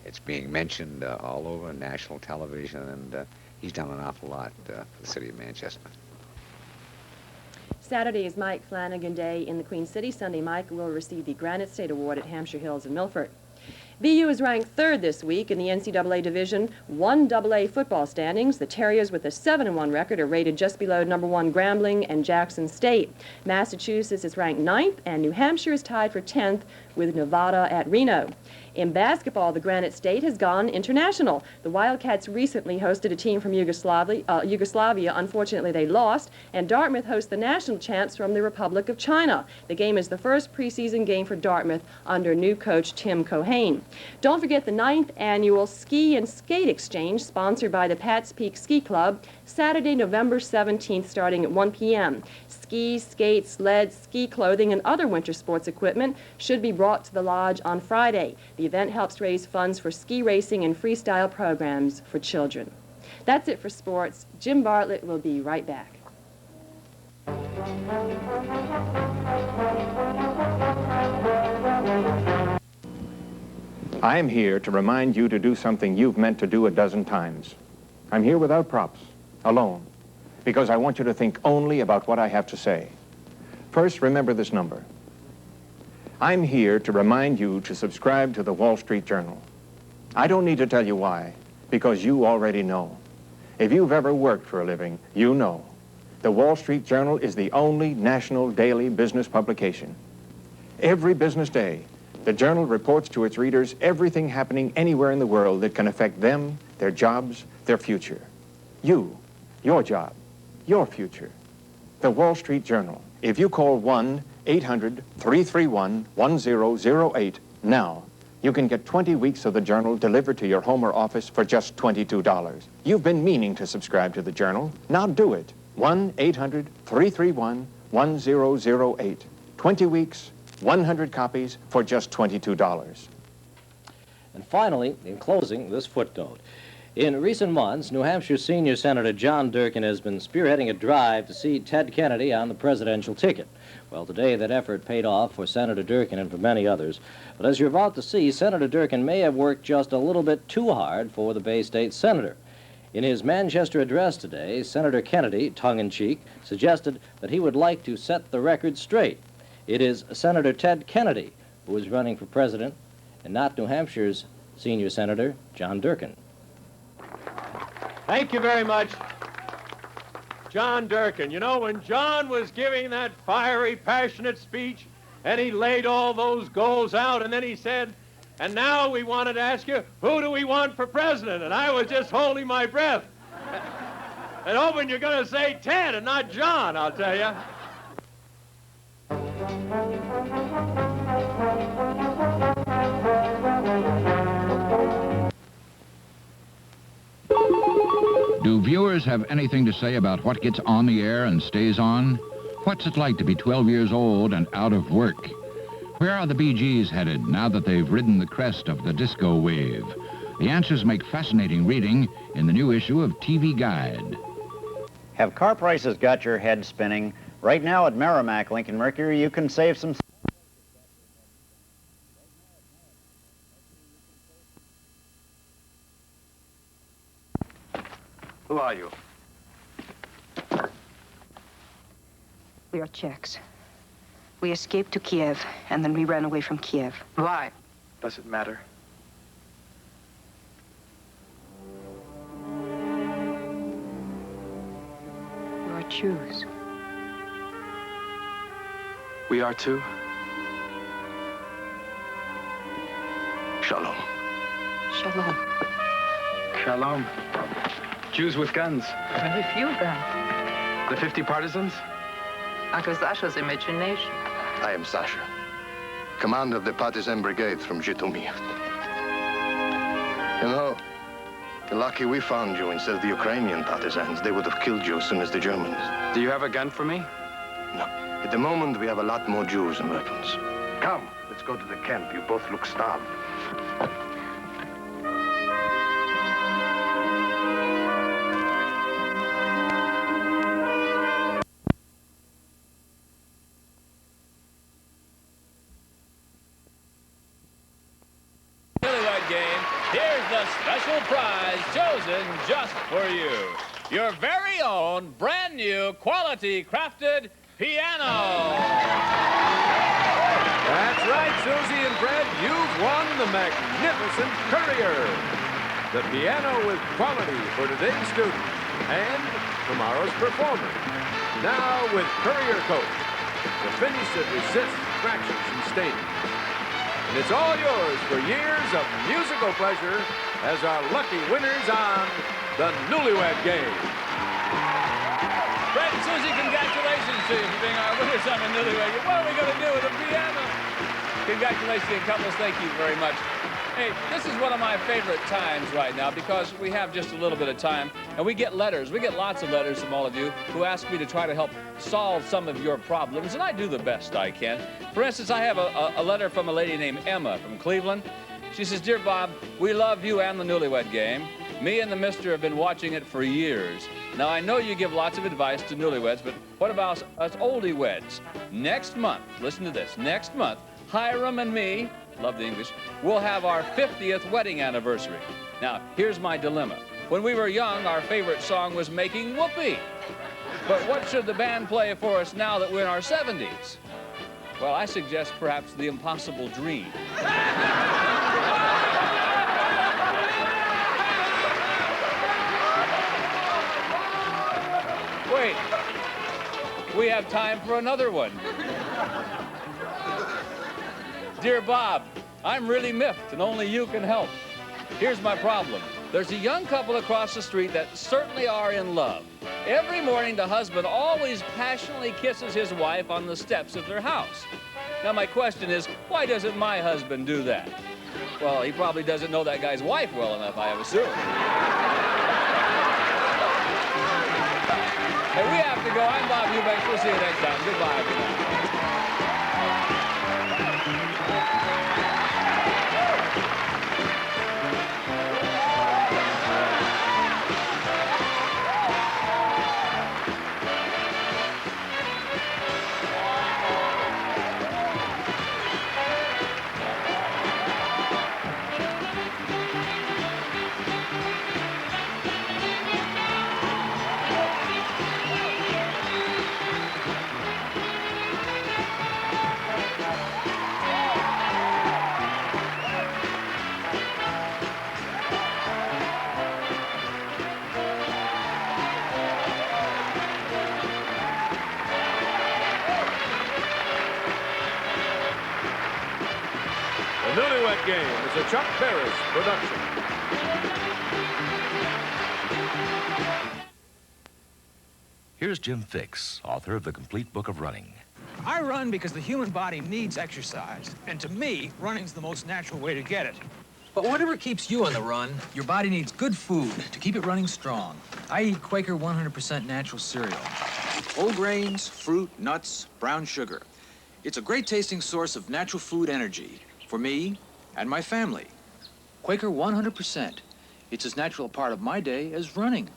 It's being mentioned all over national television, and he's done an awful lot for the city of Manchester. Saturday is Mike Flanagan Day in the Queen City. Sunday, Mike will receive the Granite State Award at Hampshire Hills in Milford. BU is ranked third this week in the NCAA Division 1AA football standings. The Terriers, with a 7-1 record, are rated just below number 1 Grambling and Jackson State. Massachusetts is ranked 9th, and New Hampshire is tied for 10th with Nevada at Reno. In basketball, the Granite State has gone international. The Wildcats recently hosted a team from Yugoslavia. Unfortunately, they lost, and Dartmouth hosts the national champs from the Republic of China. The game is the first preseason game for Dartmouth under new coach Tim Cohane. Don't forget the 9th annual Ski and Skate Exchange, sponsored by the Pat's Peak Ski Club, Saturday, November 17th, starting at 1 p.m. Skis, skates, sleds, ski clothing, and other winter sports equipment should be brought to the lodge on Friday. The event helps raise funds for ski racing and freestyle programs for children. That's it for sports. Jim Bartlett will be right back. I'm here to remind you to do something you've meant to do a dozen times. I'm here without props, alone, because I want you to think only about what I have to say. First, remember this number. I'm here to remind you to subscribe to the Wall Street Journal. I don't need to tell you why, because you already know. If you've ever worked for a living, you know. The Wall Street Journal is the only national daily business publication. Every business day, the Journal reports to its readers everything happening anywhere in the world that can affect them, their jobs, their future. You, your job, your future. The Wall Street Journal. If you call 1-800-331-1008 now, you can get 20 weeks of the Journal delivered to your home or office for just $22. You've been meaning to subscribe to the Journal. Now do it. 1-800-331-1008. 20 weeks, 100 copies for just $22. And finally, in closing, this footnote. In recent months, New Hampshire Senior Senator John Durkin has been spearheading a drive to see Ted Kennedy on the presidential ticket. Well, today that effort paid off for Senator Durkin and for many others. But as you're about to see, Senator Durkin may have worked just a little bit too hard for the Bay State Senator. In his Manchester address today, Senator Kennedy, tongue-in-cheek, suggested that he would like to set the record straight. It is Senator Ted Kennedy who is running for president, and not New Hampshire's Senior Senator John Durkin. Thank you very much. John Durkin. You know, when John was giving that fiery, passionate speech, and he laid all those goals out, and then he said, and now we wanted to ask you, who do we want for president? And I was just holding my breath. And hoping you're going to say Ted and not John, I'll tell you. Do viewers have anything to say about what gets on the air and stays on? What's it like to be 12 years old and out of work? Where are the Bee Gees headed now that they've ridden the crest of the disco wave? The answers make fascinating reading in the new issue of TV Guide. Have car prices got your head spinning? Right now at Merrimack Lincoln Mercury, you can save some... Who are you? We are Czechs. We escaped to Kiev, and then we ran away from Kiev. Why? Does it matter? You are Jews. We are too. Shalom. Shalom. Shalom. Jews with guns. Very few guns. The 50 partisans? Uncle Sasha's imagination. I am Sasha, commander of the partisan brigade from Zhytomyr. You know, lucky we found you instead of the Ukrainian partisans. They would have killed you as soon as the Germans. Do you have a gun for me? No. At the moment, we have a lot more Jews and weapons. Come, let's go to the camp. You both look starved. for you. Your very own brand new quality crafted piano. That's right, Susie and Fred. You've won the magnificent Courier. The piano with quality for today's student and tomorrow's performer. Now with Courier Coat, the finish that resists scratches and stains. And it's all yours for years of musical pleasure as our lucky winners on the Newlywed Game. Fred and Susie, congratulations to you for being our winners on the Newlywed Game. What are we going to do with a piano? Congratulations, couples. Thank you very much. Hey, this is one of my favorite times right now because we have just a little bit of time and we get letters. We get lots of letters from all of you who ask me to try to help solve some of your problems, and I do the best I can. For instance, I have a letter from a lady named Emma from Cleveland. She says, "Dear Bob, we love you and the Newlywed Game. Me and the mister have been watching it for years. Now, I know you give lots of advice to newlyweds, but what about us oldie-weds? Next month, listen to this, next month, Hiram and me, love the English, we'll have our 50th wedding anniversary. Now, here's my dilemma. When we were young, our favorite song was Making Whoopee. But what should the band play for us now that we're in our 70s? Well, I suggest perhaps The Impossible Dream." Wait, we have time for another one. "Dear Bob, I'm really miffed and only you can help. Here's my problem. There's a young couple across the street that certainly are in love. Every morning, the husband always passionately kisses his wife on the steps of their house. Now, my question is, why doesn't my husband do that? Well, he probably doesn't know that guy's wife well enough, I assume. Hey, we have to go. I'm Bob Eubanks. We'll see you next time. Goodbye for now. The Newlywed Game is a Chuck Ferris production. Here's Jim Fix, author of The Complete Book of Running. I run because the human body needs exercise, and to me, running's the most natural way to get it. But whatever keeps you on the run, your body needs good food to keep it running strong. I eat Quaker 100% natural cereal. Whole grains, fruit, nuts, brown sugar. It's a great tasting source of natural food energy for me and my family. Quaker 100%. It's as natural a part of my day as running.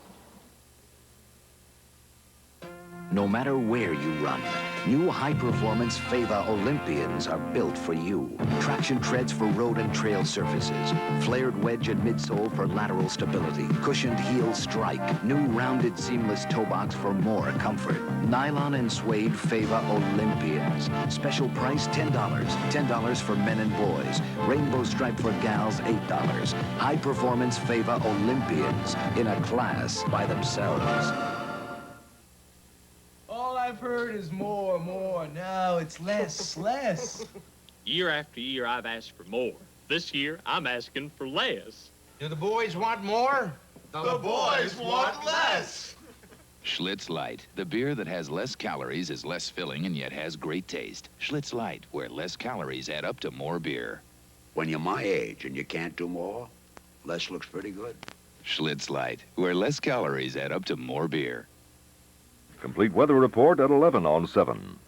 No matter where you run, new high-performance Fava Olympians are built for you. Traction treads for road and trail surfaces. Flared wedge and midsole for lateral stability. Cushioned heel strike. New rounded seamless toe box for more comfort. Nylon and suede Fava Olympians. Special price $10. $10 for men and boys. Rainbow stripe for gals, $8. High-performance Fava Olympians in a class by themselves. All I've heard is more, more. Now it's less, less. Year after year, I've asked for more. This year, I'm asking for less. Do the boys want more? The boys want less. Schlitz Light, the beer that has less calories, is less filling, and yet has great taste. Schlitz Light, where less calories add up to more beer. When you're my age and you can't do more, less looks pretty good. Schlitz Light, where less calories add up to more beer. Complete weather report at 11 on 7.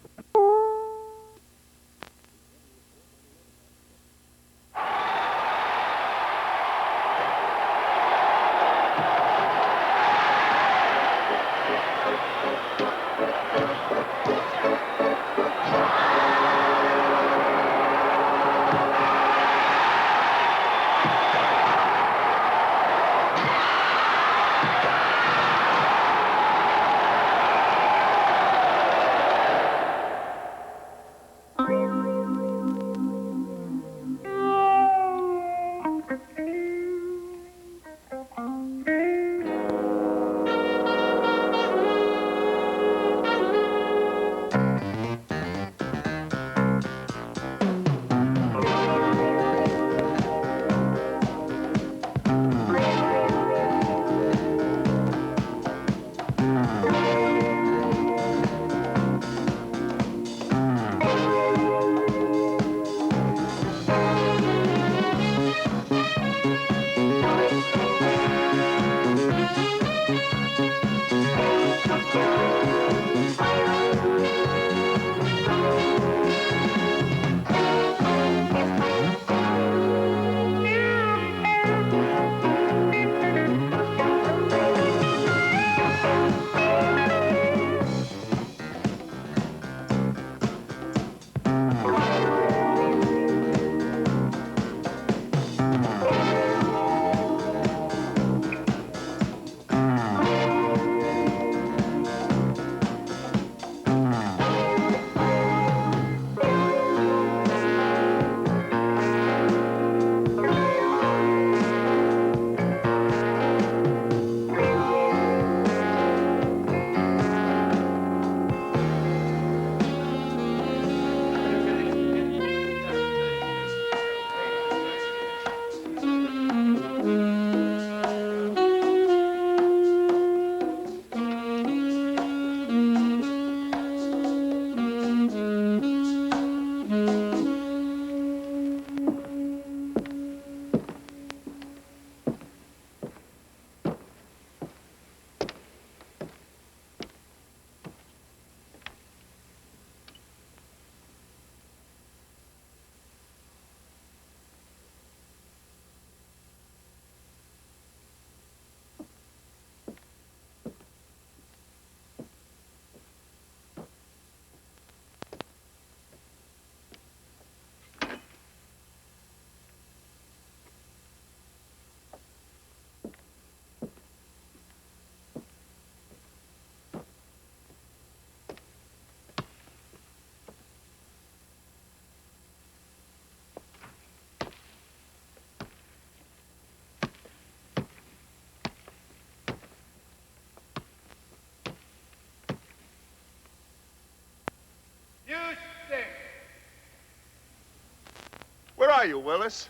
Where are you, Willis?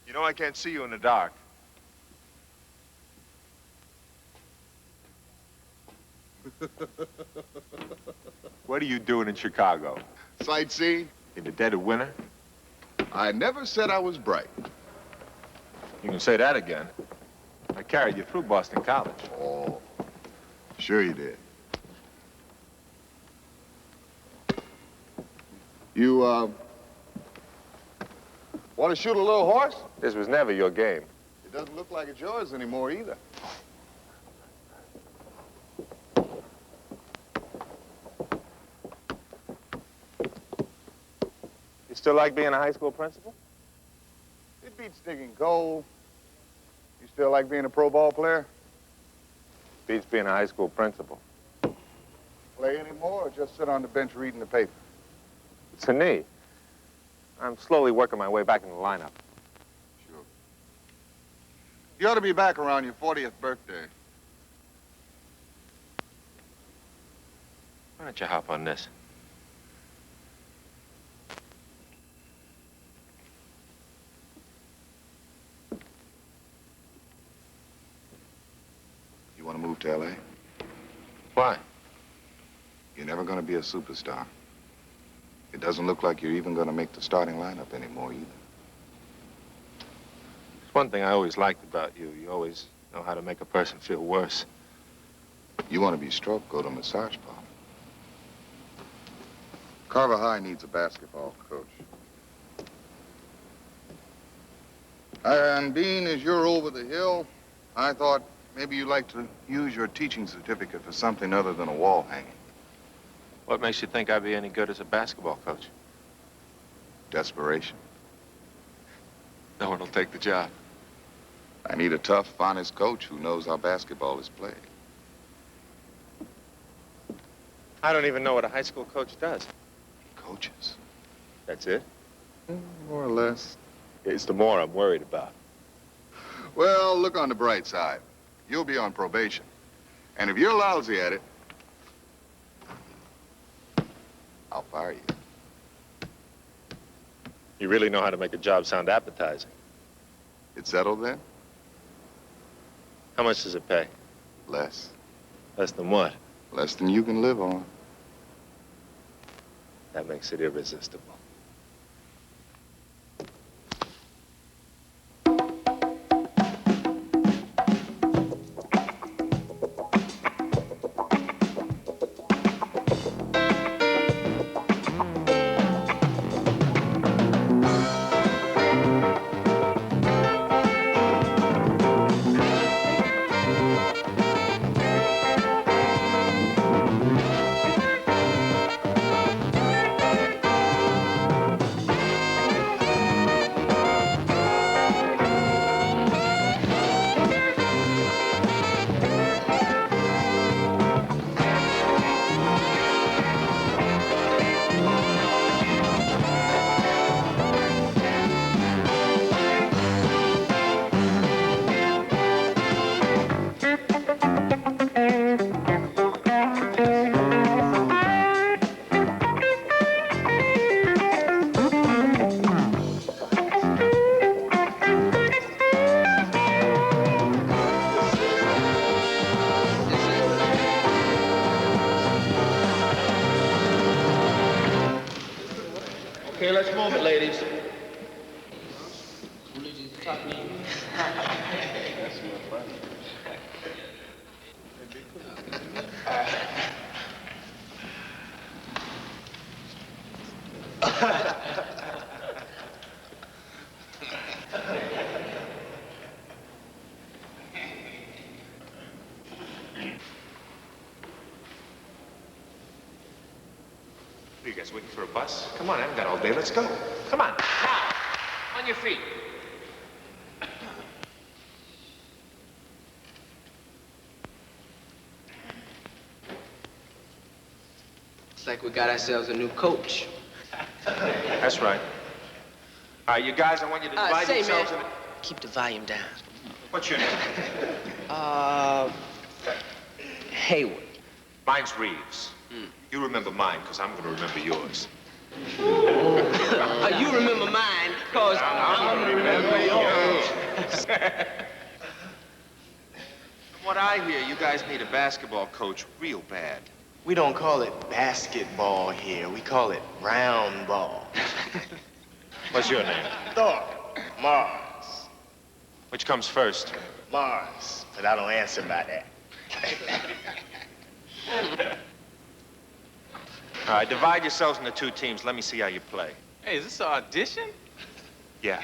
You know I can't see you in the dark. What are you doing in Chicago? Sightseeing? In the dead of winter? I never said I was bright. You can say that again. I carried you through Boston College. Oh, sure you did. You, want to shoot a little horse? This was never your game. It doesn't look like it's yours anymore either. You still like being a high school principal? It beats digging coal. You still like being a pro ball player? Beats being a high school principal. Play anymore or just sit on the bench reading the paper? It's a knee. I'm slowly working my way back in the lineup. Sure. You ought to be back around your 40th birthday. Why don't you hop on this? You want to move to L.A.? Why? You're never going to be a superstar. It doesn't look like you're even going to make the starting lineup anymore either. There's one thing I always liked about you. You always know how to make a person feel worse. You want to be stroked, go to a massage parlor. Carver High needs a basketball coach. And being as you're over the hill, I thought maybe you'd like to use your teaching certificate for something other than a wall hanging. What makes you think I'd be any good as a basketball coach? Desperation. No one will take the job. I need a tough, honest coach who knows how basketball is played. I don't even know what a high school coach does. Coaches. That's it? More or less. It's the more I'm worried about. Well, look on the bright side. You'll be on probation. And if you're lousy at it, I'll fire you. You really know how to make a job sound appetizing. It's settled then? How much does it pay? Less. Less than what? Less than you can live on. That makes it irresistible. Okay, let's move it, ladies. Are you guys waiting for a bus? Come on, I haven't got all day. Let's go. Come on. Now, on your feet. Looks like we got ourselves a new coach. That's right. All right, you guys, I want you to divide say, yourselves man, in... keep the volume down. What's your name? Hayward. Mine's Reeves. You remember mine, because I'm going to remember yours. You remember mine, because I remember yours. From what I hear, you guys need a basketball coach real bad. We don't call it basketball here. We call it round ball. What's your name? Thorpe. Mars. Which comes first? Mars. But I don't answer by that. All right, divide yourselves into two teams. Let me see how you play. Hey, is this an audition? Yeah.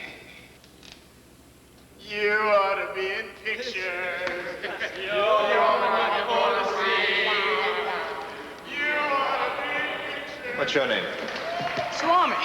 You ought to be in pictures. You ought to see. You ought to be in pictures. What's your name? Swami.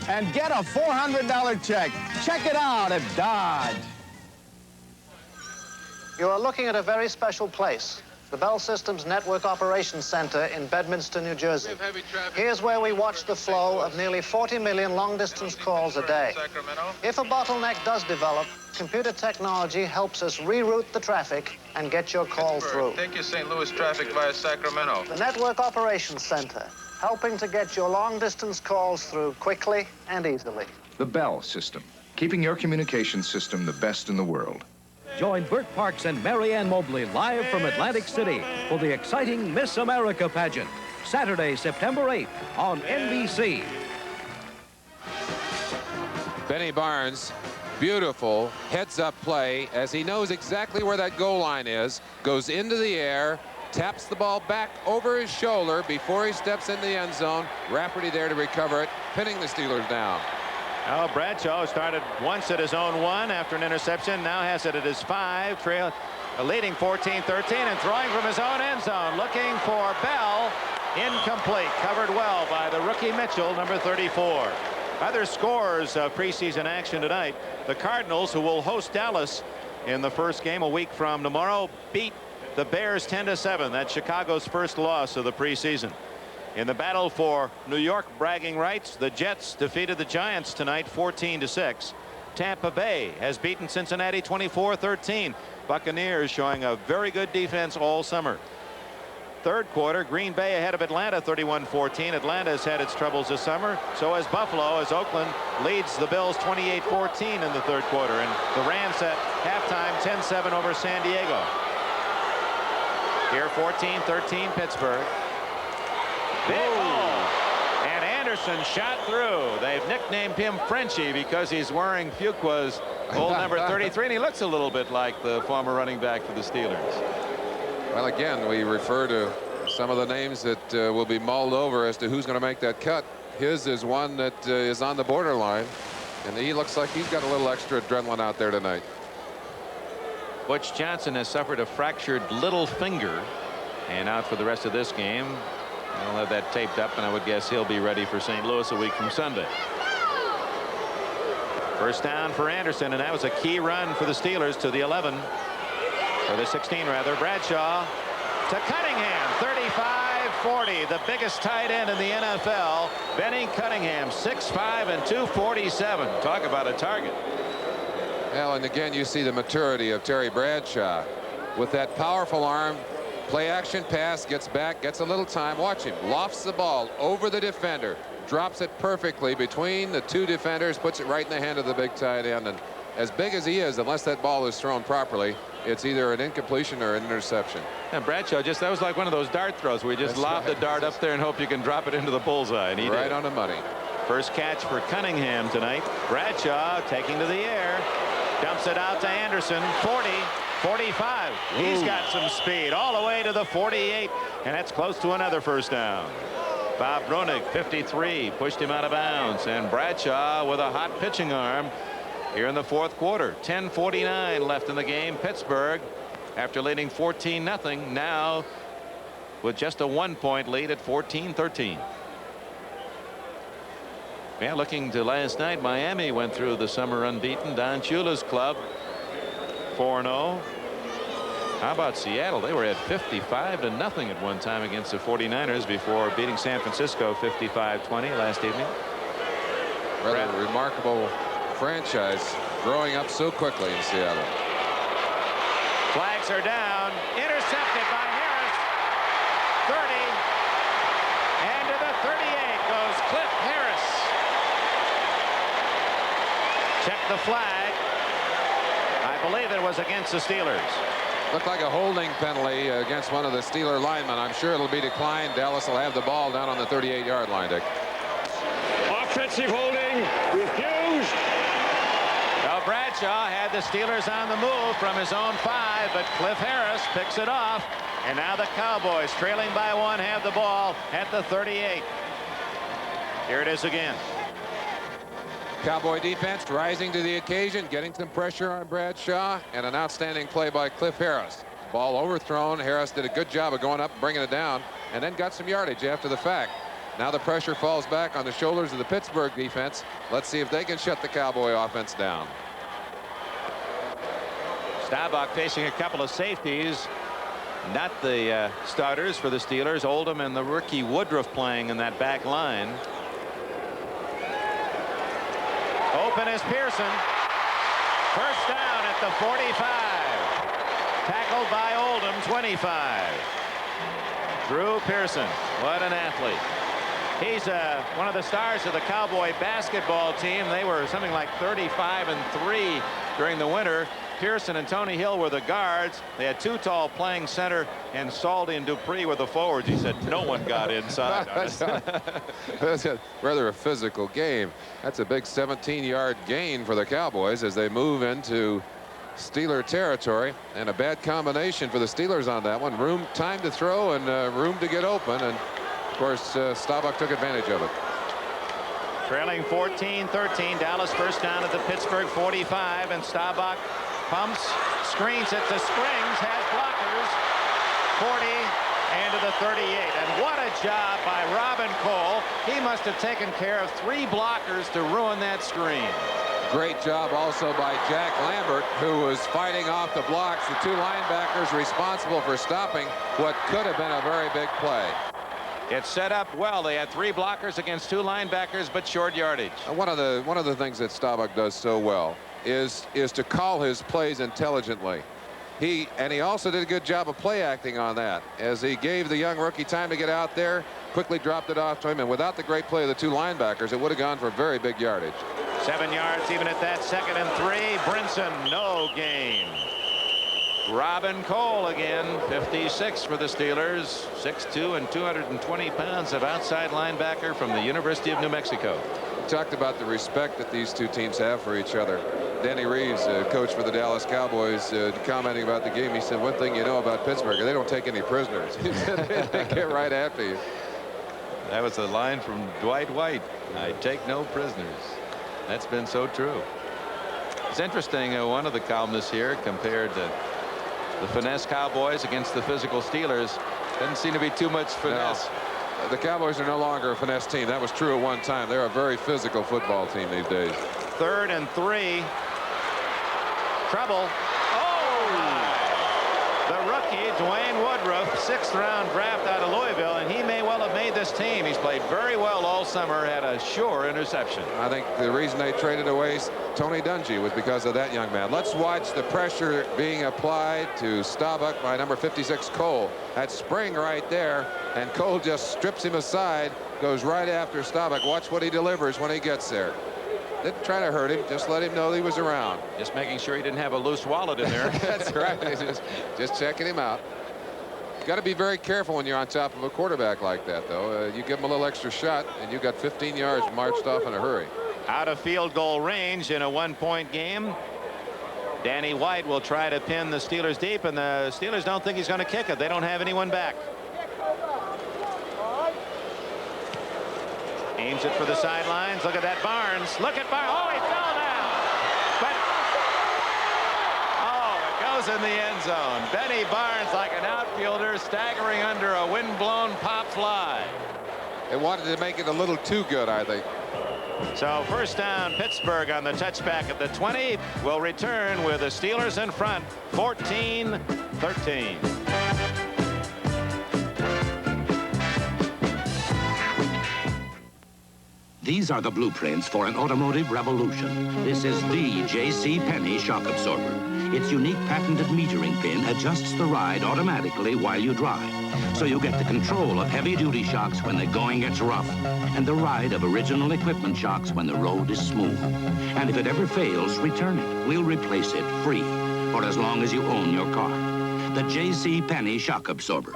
And get a $400 check. Check it out at Dodge. You are looking at a very special place, the Bell Systems Network Operations Center in Bedminster, New Jersey. Here's where we watch the flow of nearly 40 million long-distance calls a day. If a bottleneck does develop, computer technology helps us reroute the traffic and get your call through. Take your St. Louis traffic via Sacramento. The Network Operations Center, helping to get your long-distance calls through quickly and easily. The Bell System, keeping your communications system the best in the world. Join Bert Parks and Marianne Mobley live from Atlantic City for the exciting Miss America pageant, Saturday, September 8th on NBC. Benny Barnes, beautiful heads-up play as he knows exactly where that goal line is, goes into the air, taps the ball back over his shoulder before he steps into the end zone. Rafferty there to recover it, pinning the Steelers down. Oh, Bradshaw started once at his own 1 after an interception, now has it at his 5, leading 14-13 and throwing from his own end zone, looking for Bell, incomplete, covered well by the rookie Mitchell, number 34. Other scores of preseason action tonight. The Cardinals, who will host Dallas in the first game a week from tomorrow, beat the Bears 10-7. That's Chicago's first loss of the preseason. In the battle for New York bragging rights, the Jets defeated the Giants tonight 14-6. Tampa Bay has beaten Cincinnati 24-13. Buccaneers showing a very good defense all summer. Third quarter, Green Bay ahead of Atlanta 31-14. Atlanta has had its troubles this summer. So has Buffalo, as Oakland leads the Bills 28-14 in the third quarter. And the Rams at halftime 10-7 over San Diego. Here 14-13 Pittsburgh. Big ball. And Anderson shot through. They've nicknamed him Frenchie because he's wearing Fuqua's old number 33, and he looks a little bit like the former running back for the Steelers. Well, again, we refer to some of the names that will be mulled over as to who's going to make that cut. His is one that is on the borderline, and he looks like he's got a little extra adrenaline out there tonight. Butch Johnson has suffered a fractured little finger and out for the rest of this game. I'll have that taped up, and I would guess he'll be ready for St. Louis a week from Sunday. First down for Anderson, and that was a key run for the Steelers to the 11. Or the 16, rather. Bradshaw to Cunningham, 35-40, the biggest tight end in the NFL. Benny Cunningham, 6'5" and 247. Talk about a target. Well, and again, you see the maturity of Terry Bradshaw with that powerful arm. Play action pass, gets back, gets a little time. Watch him, lofts the ball over the defender, drops it perfectly between the two defenders, puts it right in the hand of the big tight end. And as big as he is, unless that ball is thrown properly, it's either an incompletion or an interception. And Bradshaw, that was like one of those dart throws where you just lob the dart up there and hope you can drop it into the bullseye. And he right did. On the money. First catch for Cunningham tonight. Bradshaw taking to the air, dumps it out to Anderson. 40, 45. He's got some speed all the way to the 48, and that's close to another first down. Bob Brunick, 53, pushed him out of bounds, and Bradshaw with a hot pitching arm here in the fourth quarter. 10:49 left in the game. Pittsburgh, after leading 14-0, now with just a 1-point lead at 14-13. Yeah, looking to last night, Miami went through the summer unbeaten. Don Shula's club 4-0. How about Seattle? They were at 55-0 at one time against the 49ers before beating San Francisco 55-20 last evening. Rather remarkable franchise growing up so quickly in Seattle. Flags are down. Intercepted by Harris. 30. And to the 38 goes Cliff Harris. Check the flag. I believe it was against the Steelers. Looked like a holding penalty against one of the Steeler linemen. I'm sure it'll be declined. Dallas will have the ball down on the 38-yard line, Dick. Offensive holding refused. Well, Bradshaw had the Steelers on the move from his own 5, but Cliff Harris picks it off. And now the Cowboys, trailing by 1, have the ball at the 38. Here it is again. Cowboy defense rising to the occasion, getting some pressure on Bradshaw, and an outstanding play by Cliff Harris. Ball overthrown. Harris did a good job of going up and bringing it down, and then got some yardage after the fact. Now the pressure falls back on the shoulders of the Pittsburgh defense. Let's see if they can shut the Cowboy offense down. Staubach facing a couple of safeties. Not the starters for the Steelers. Oldham and the rookie Woodruff playing in that back line. Open is Pearson. First down at the 45. Tackled by Oldham, 25. Drew Pearson, what an athlete. He's one of the stars of the Cowboy basketball team. They were something like 35-3 during the winter. Pearson and Tony Hill were the guards. They had two tall playing center, and Saldi and Dupree were the forwards. He said no one got inside. That's rather a physical game. That's a big 17-yard gain for the Cowboys as they move into Steeler territory, and a bad combination for the Steelers on that one. Time to throw and room to get open, and of course Staubach took advantage of it. Trailing 14-13. Dallas first down at the Pittsburgh 45, and Staubach pumps, screens it to Springs, has blockers. 40 and to the 38. And what a job by Robin Cole. He must have taken care of 3 blockers to ruin that screen. Great job also by Jack Lambert, who was fighting off the blocks. The 2 linebackers responsible for stopping what could have been a very big play. It's set up well. They had 3 blockers against 2 linebackers, but short yardage. One of the things that Staubach does so well is to call his plays intelligently. He also did a good job of play acting on that, as he gave the young rookie time to get out there, quickly dropped it off to him, and without the great play of the 2 linebackers, it would have gone for very big yardage. 7 yards even at that. 2nd and 3. Brinson, no gain. Robin Cole again, 56 for the Steelers. 6'2" and 220 pounds of outside linebacker from the University of New Mexico. We talked about the respect that these two teams have for each other. Danny Reeves, coach for the Dallas Cowboys, commenting about the game, he said, one thing you know about Pittsburgh, they don't take any prisoners. He said they get right after you. That was a line from Dwight White. I take no prisoners. That's been so true. It's interesting, one of the columnists here compared the finesse Cowboys against the physical Steelers. Doesn't seem to be too much finesse. No. The Cowboys are no longer a finesse team. That was true at one time. They're a very physical football team these days. 3rd and 3. Trouble. Oh! The rookie, Dwayne Woodruff, 6th round draft out of Louisville, and he may well have made this team. He's played very well all summer, had a sure interception. I think the reason they traded away Tony Dungy was because of that young man. Let's watch the pressure being applied to Staubach by number 56 Cole. That spring right there, and Cole just strips him aside, goes right after Staubach. Watch what he delivers when he gets there. Didn't try to hurt him, just let him know he was around. Just making sure he didn't have a loose wallet in there. That's right. Just checking him out. You got to be very careful when you're on top of a quarterback like that, though. You give him a little extra shot, and you got 15 yards marched off in a hurry. Out of field goal range in a 1-point game. Danny White will try to pin the Steelers deep, and the Steelers don't think he's going to kick it. They don't have anyone back. Aims it for the sidelines. Look at that, Barnes. Look at Barnes. Oh, he fell down. But, oh, it goes in the end zone. Benny Barnes, like an outfielder, staggering under a windblown pop fly. They wanted to make it a little too good, I think. So first down, Pittsburgh on the touchback at the 20. Will return with the Steelers in front, 14-13. These are the blueprints for an automotive revolution. This is the J.C. Penney shock absorber. Its unique patented metering pin adjusts the ride automatically while you drive. So you get the control of heavy-duty shocks when the going gets rough, and the ride of original equipment shocks when the road is smooth. And if it ever fails, return it. We'll replace it free for as long as you own your car. The J.C. Penney shock absorber.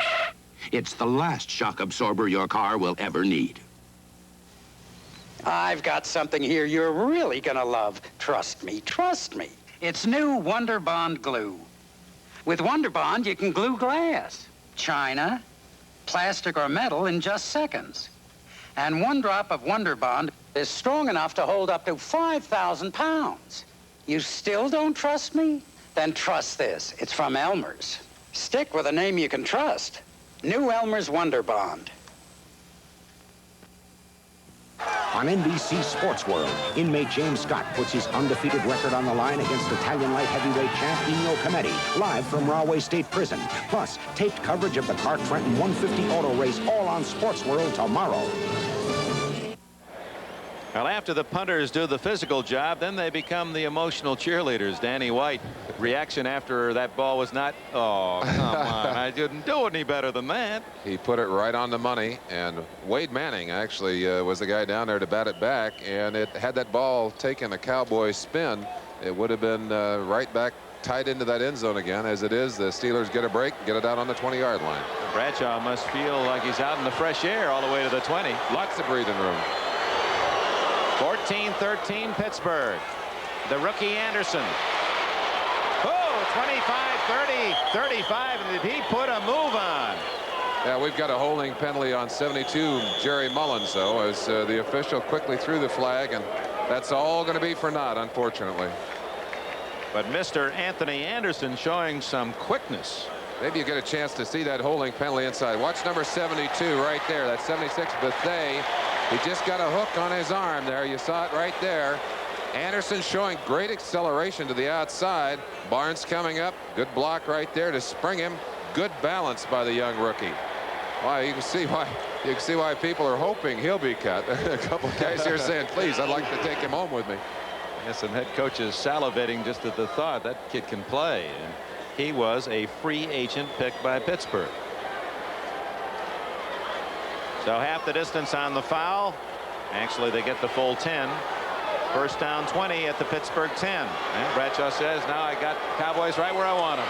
It's the last shock absorber your car will ever need. I've got something here you're really gonna love. Trust me, trust me. It's new Wonder Bond glue. With Wonder Bond, you can glue glass, china, plastic, or metal in just seconds. And one drop of Wonder Bond is strong enough to hold up to 5,000 pounds. You still don't trust me? Then trust this. It's from Elmer's. Stick with a name you can trust. New Elmer's Wonder Bond. On NBC Sports World, inmate James Scott puts his undefeated record on the line against Italian light heavyweight champ Eno Cometti, live from Rahway State Prison. Plus, taped coverage of the Clark Trenton 150 auto race, all on Sports World tomorrow. Well, after the punters do the physical job, then they become the emotional cheerleaders. Danny White, reaction after that ball was not, oh, come on, I didn't do any better than that. He put it right on the money, and Wade Manning actually was the guy down there to bat it back, and it had that ball taken a cowboy spin, it would have been right back tied into that end zone again. As it is, the Steelers get a break, get it out on the 20-yard line. Bradshaw must feel like he's out in the fresh air all the way to the 20. Lots of breathing room. 14-13 Pittsburgh. The rookie Anderson. Oh, 25, 30, 35. And did he put a move on? Yeah, we've got a holding penalty on 72 Jerry Mullins, though, as the official quickly threw the flag, and that's all going to be for naught, unfortunately. But Mr. Anthony Anderson showing some quickness. Maybe you get a chance to see that holding penalty inside. Watch number 72 right there. That's 76 Bethea. He just got a hook on his arm there. You saw it right there. Anderson showing great acceleration to the outside. Barnes coming up. Good block right there to spring him. Good balance by the young rookie. Why, you can see why people are hoping he'll be cut. A couple of guys here saying, please, I'd like to take him home with me. Yes, some head coaches salivating just at the thought that kid can play. And he was a free agent picked by Pittsburgh. So half the distance on the foul. Actually, they get the full 10. First down 20 at the Pittsburgh 10. And Bradshaw says, now I got Cowboys right where I want them.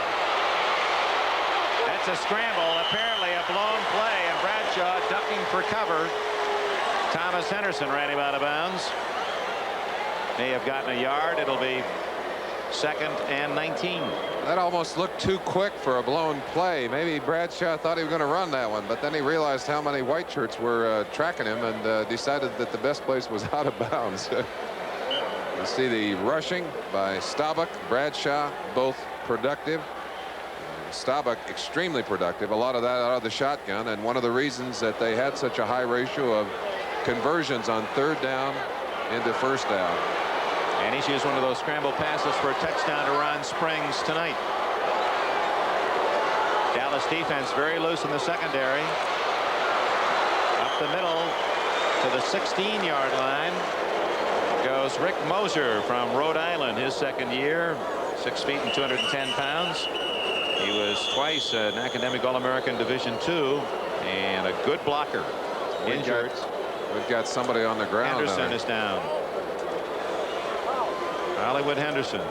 That's a scramble, apparently a blown play, and Bradshaw ducking for cover. Thomas Henderson ran him out of bounds. May have gotten a yard. It'll be 2nd and 19. That almost looked too quick for a blown play. Maybe Bradshaw thought he was going to run that one, but then he realized how many white shirts were tracking him and decided that the best place was out of bounds. You see the rushing by Staubach, Bradshaw, both productive. Staubach extremely productive. A lot of that out of the shotgun, and one of the reasons that they had such a high ratio of conversions on 3rd down into 1st down. And he's used one of those scramble passes for a touchdown to Ron Springs tonight. Dallas defense very loose in the secondary. Up the middle to the 16-yard line goes Rick Moser from Rhode Island, his 2nd year, 6 feet and 210 pounds. He was twice an academic All-American Division II and a good blocker. Injured. We've got somebody on the ground. Henderson is down. Hollywood Henderson.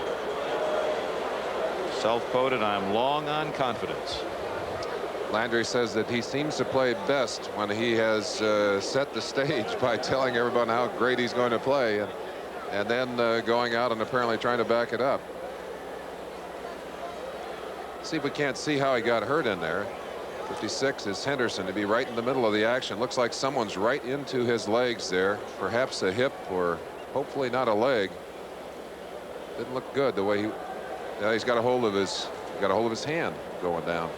Self-quoted, I'm long on confidence. Landry says that he seems to play best when he has set the stage by telling everyone how great he's going to play and then going out and apparently trying to back it up. See if we can't see how he got hurt in there. 56 is Henderson to be right in the middle of the action. Looks like someone's right into his legs there. Perhaps a hip or hopefully not a leg. Didn't look good the way he's got a hold of his hand going down.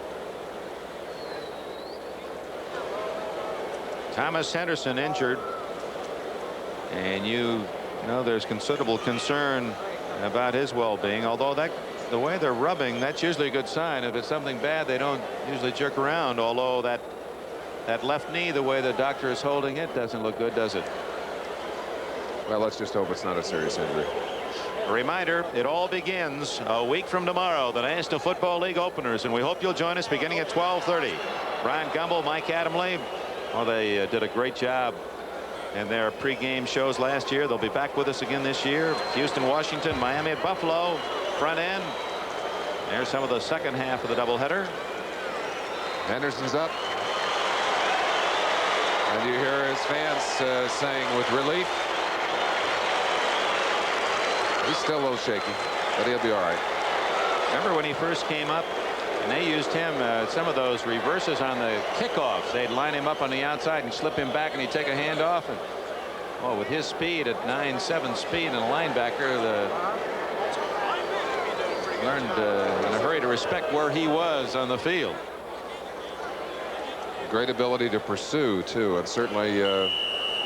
Thomas Henderson injured. And you know there's considerable concern about his well-being, although the way they're rubbing, that's usually a good sign. If it's something bad, they don't usually jerk around, although that left knee, the way the doctor is holding it, doesn't look good, does it? Well, let's just hope it's not a serious injury. A reminder, it all begins a week from tomorrow, the National Football League openers, and we hope you'll join us beginning at 12:30. Brian Gumbel, Mike Adamle, well, they did a great job in their pregame shows last year. They'll be back with us again this year. Houston, Washington, Miami at Buffalo, front end. There's some of the second half of the doubleheader. Henderson's up. And you hear his fans saying with relief. He's still a little shaky, but he'll be all right. Remember when he first came up and they used him some of those reverses on the kickoffs. They'd line him up on the outside and slip him back and he'd take a handoff. And well, with his speed at 9.7 speed and a linebacker, learned in a hurry to respect where he was on the field. Great ability to pursue too, and certainly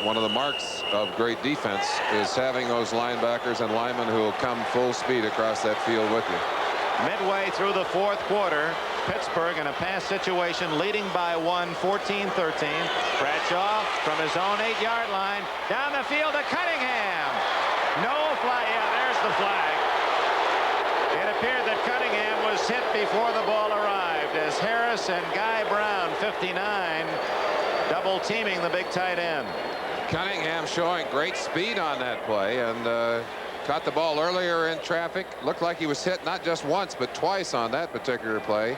one of the marks of great defense is having those linebackers and linemen who will come full speed across that field with you. Midway through the fourth quarter, Pittsburgh in a pass situation leading by 1, 14-13. Bradshaw from his own 8-yard line down the field to Cunningham. No flag. Yeah, there's the flag. It appeared that Cunningham was hit before the ball arrived as Harris and Guy Brown, 59, double teaming the big tight end. Cunningham showing great speed on that play and caught the ball earlier in traffic. Looked like he was hit not just once but twice on that particular play.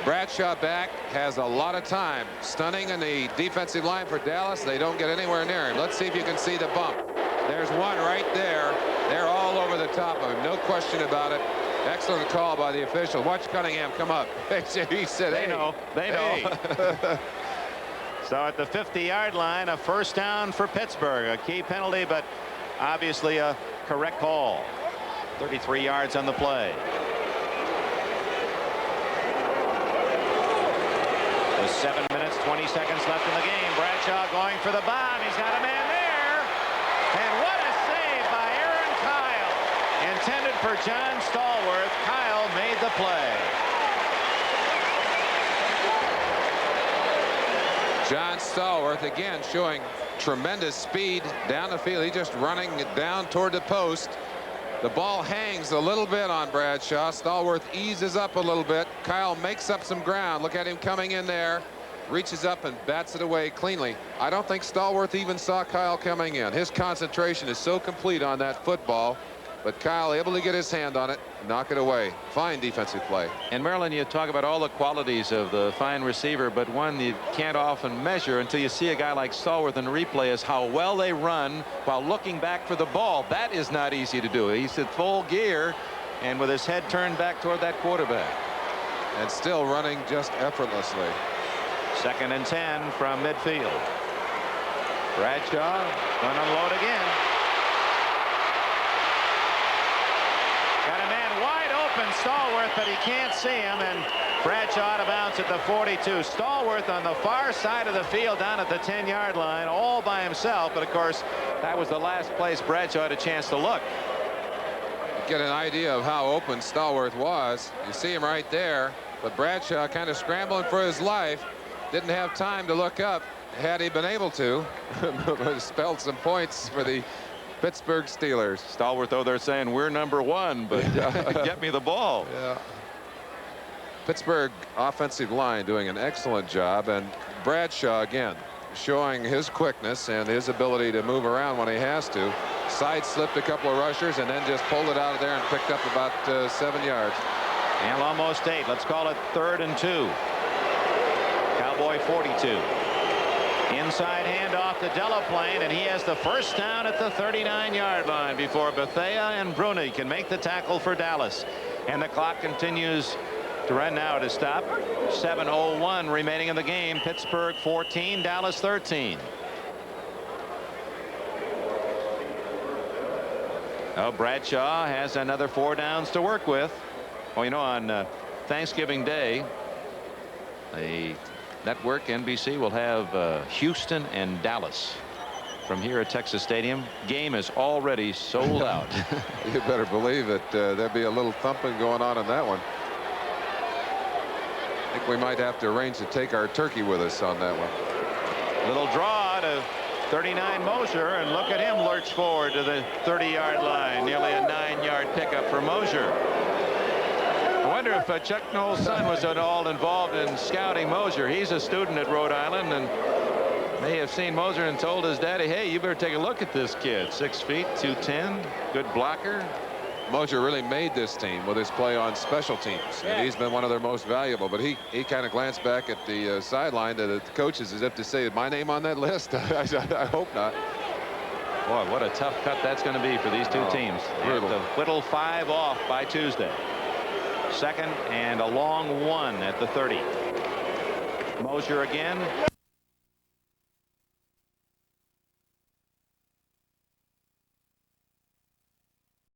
Bradshaw back, has a lot of time. Stunning in the defensive line for Dallas. They don't get anywhere near him. Let's see if you can see the bump. There's one right there. They're all over the top of him. No question about it. Excellent call by the official. Watch Cunningham come up. He said, They hey, know. They know. So at the 50-yard line, a first down for Pittsburgh. A key penalty, but obviously a correct call. 33 yards on the play. With 7 minutes, 20 seconds left in the game. Bradshaw going for the bomb. He's got a man there. And what a save by Aaron Kyle. Intended for John Stallworth. Kyle made the play. John Stallworth again showing tremendous speed down the field. He's just running it down toward the post. The ball hangs a little bit on Bradshaw. Stallworth eases up a little bit. Kyle makes up some ground. Look at him coming in there. Reaches up and bats it away cleanly. I don't think Stallworth even saw Kyle coming in. His concentration is so complete on that football. But Kyle able to get his hand on it, knock it away. Fine defensive play. And Maryland, you talk about all the qualities of the fine receiver, but one you can't often measure until you see a guy like Stallworth in replay is how well they run while looking back for the ball. That is not easy to do. He's at full gear and with his head turned back toward that quarterback. And still running just effortlessly. 2nd and 10 from midfield. Bradshaw going to unload again. Got a man wide open, Stallworth, but he can't see him, and Bradshaw out of bounds at the 42. Stallworth on the far side of the field down at the 10-yard line all by himself, but of course that was the last place Bradshaw had a chance to look. Get an idea of how open Stallworth was. You see him right there, but Bradshaw kind of scrambling for his life. Didn't have time to look up. Had he been able to, spelled some points for the Pittsburgh Steelers. Stallworth, though, they're saying we're number 1, but get me the ball. Yeah. Pittsburgh offensive line doing an excellent job, and Bradshaw again showing his quickness and his ability to move around when he has to. Side slipped a couple of rushers and then just pulled it out of there and picked up about 7 yards. And almost 8. Let's call it 3rd and 2. Cowboy 42. Inside handoff to Delaplane, and he has the first down at the 39-yard line before Bethea and Bruni can make the tackle for Dallas. And the clock continues to run now to stop. 7:01 remaining in the game. Pittsburgh 14, Dallas 13. Oh, Bradshaw has another 4 downs to work with. Well, you know, on Thanksgiving Day, the network NBC will have Houston and Dallas. from here at Texas Stadium. Game is already sold out. You better believe it. There'll be a little thumping going on in that one. I think we might have to arrange to take our turkey with us on that one. Little draw to 39 Mosier, and look at him lurch forward to the 30-yard line. Nearly a 9-yard pickup for Mosier. I wonder if Chuck Noll's son was at all involved in scouting Mosier. He's a student at Rhode Island and may have seen Mosier and told his daddy, hey, you better take a look at this kid. 6 feet, 210, good blocker. Mosier really made this team with his play on special teams, and he's been one of their most valuable. But he kind of glanced back at the sideline to the coaches as if to say, is my name on that list? I hope not. Boy, what a tough cut that's going to be for these two teams. They have to whittle 5 off by Tuesday. 2nd and a long 1 at the 30. Mosier again.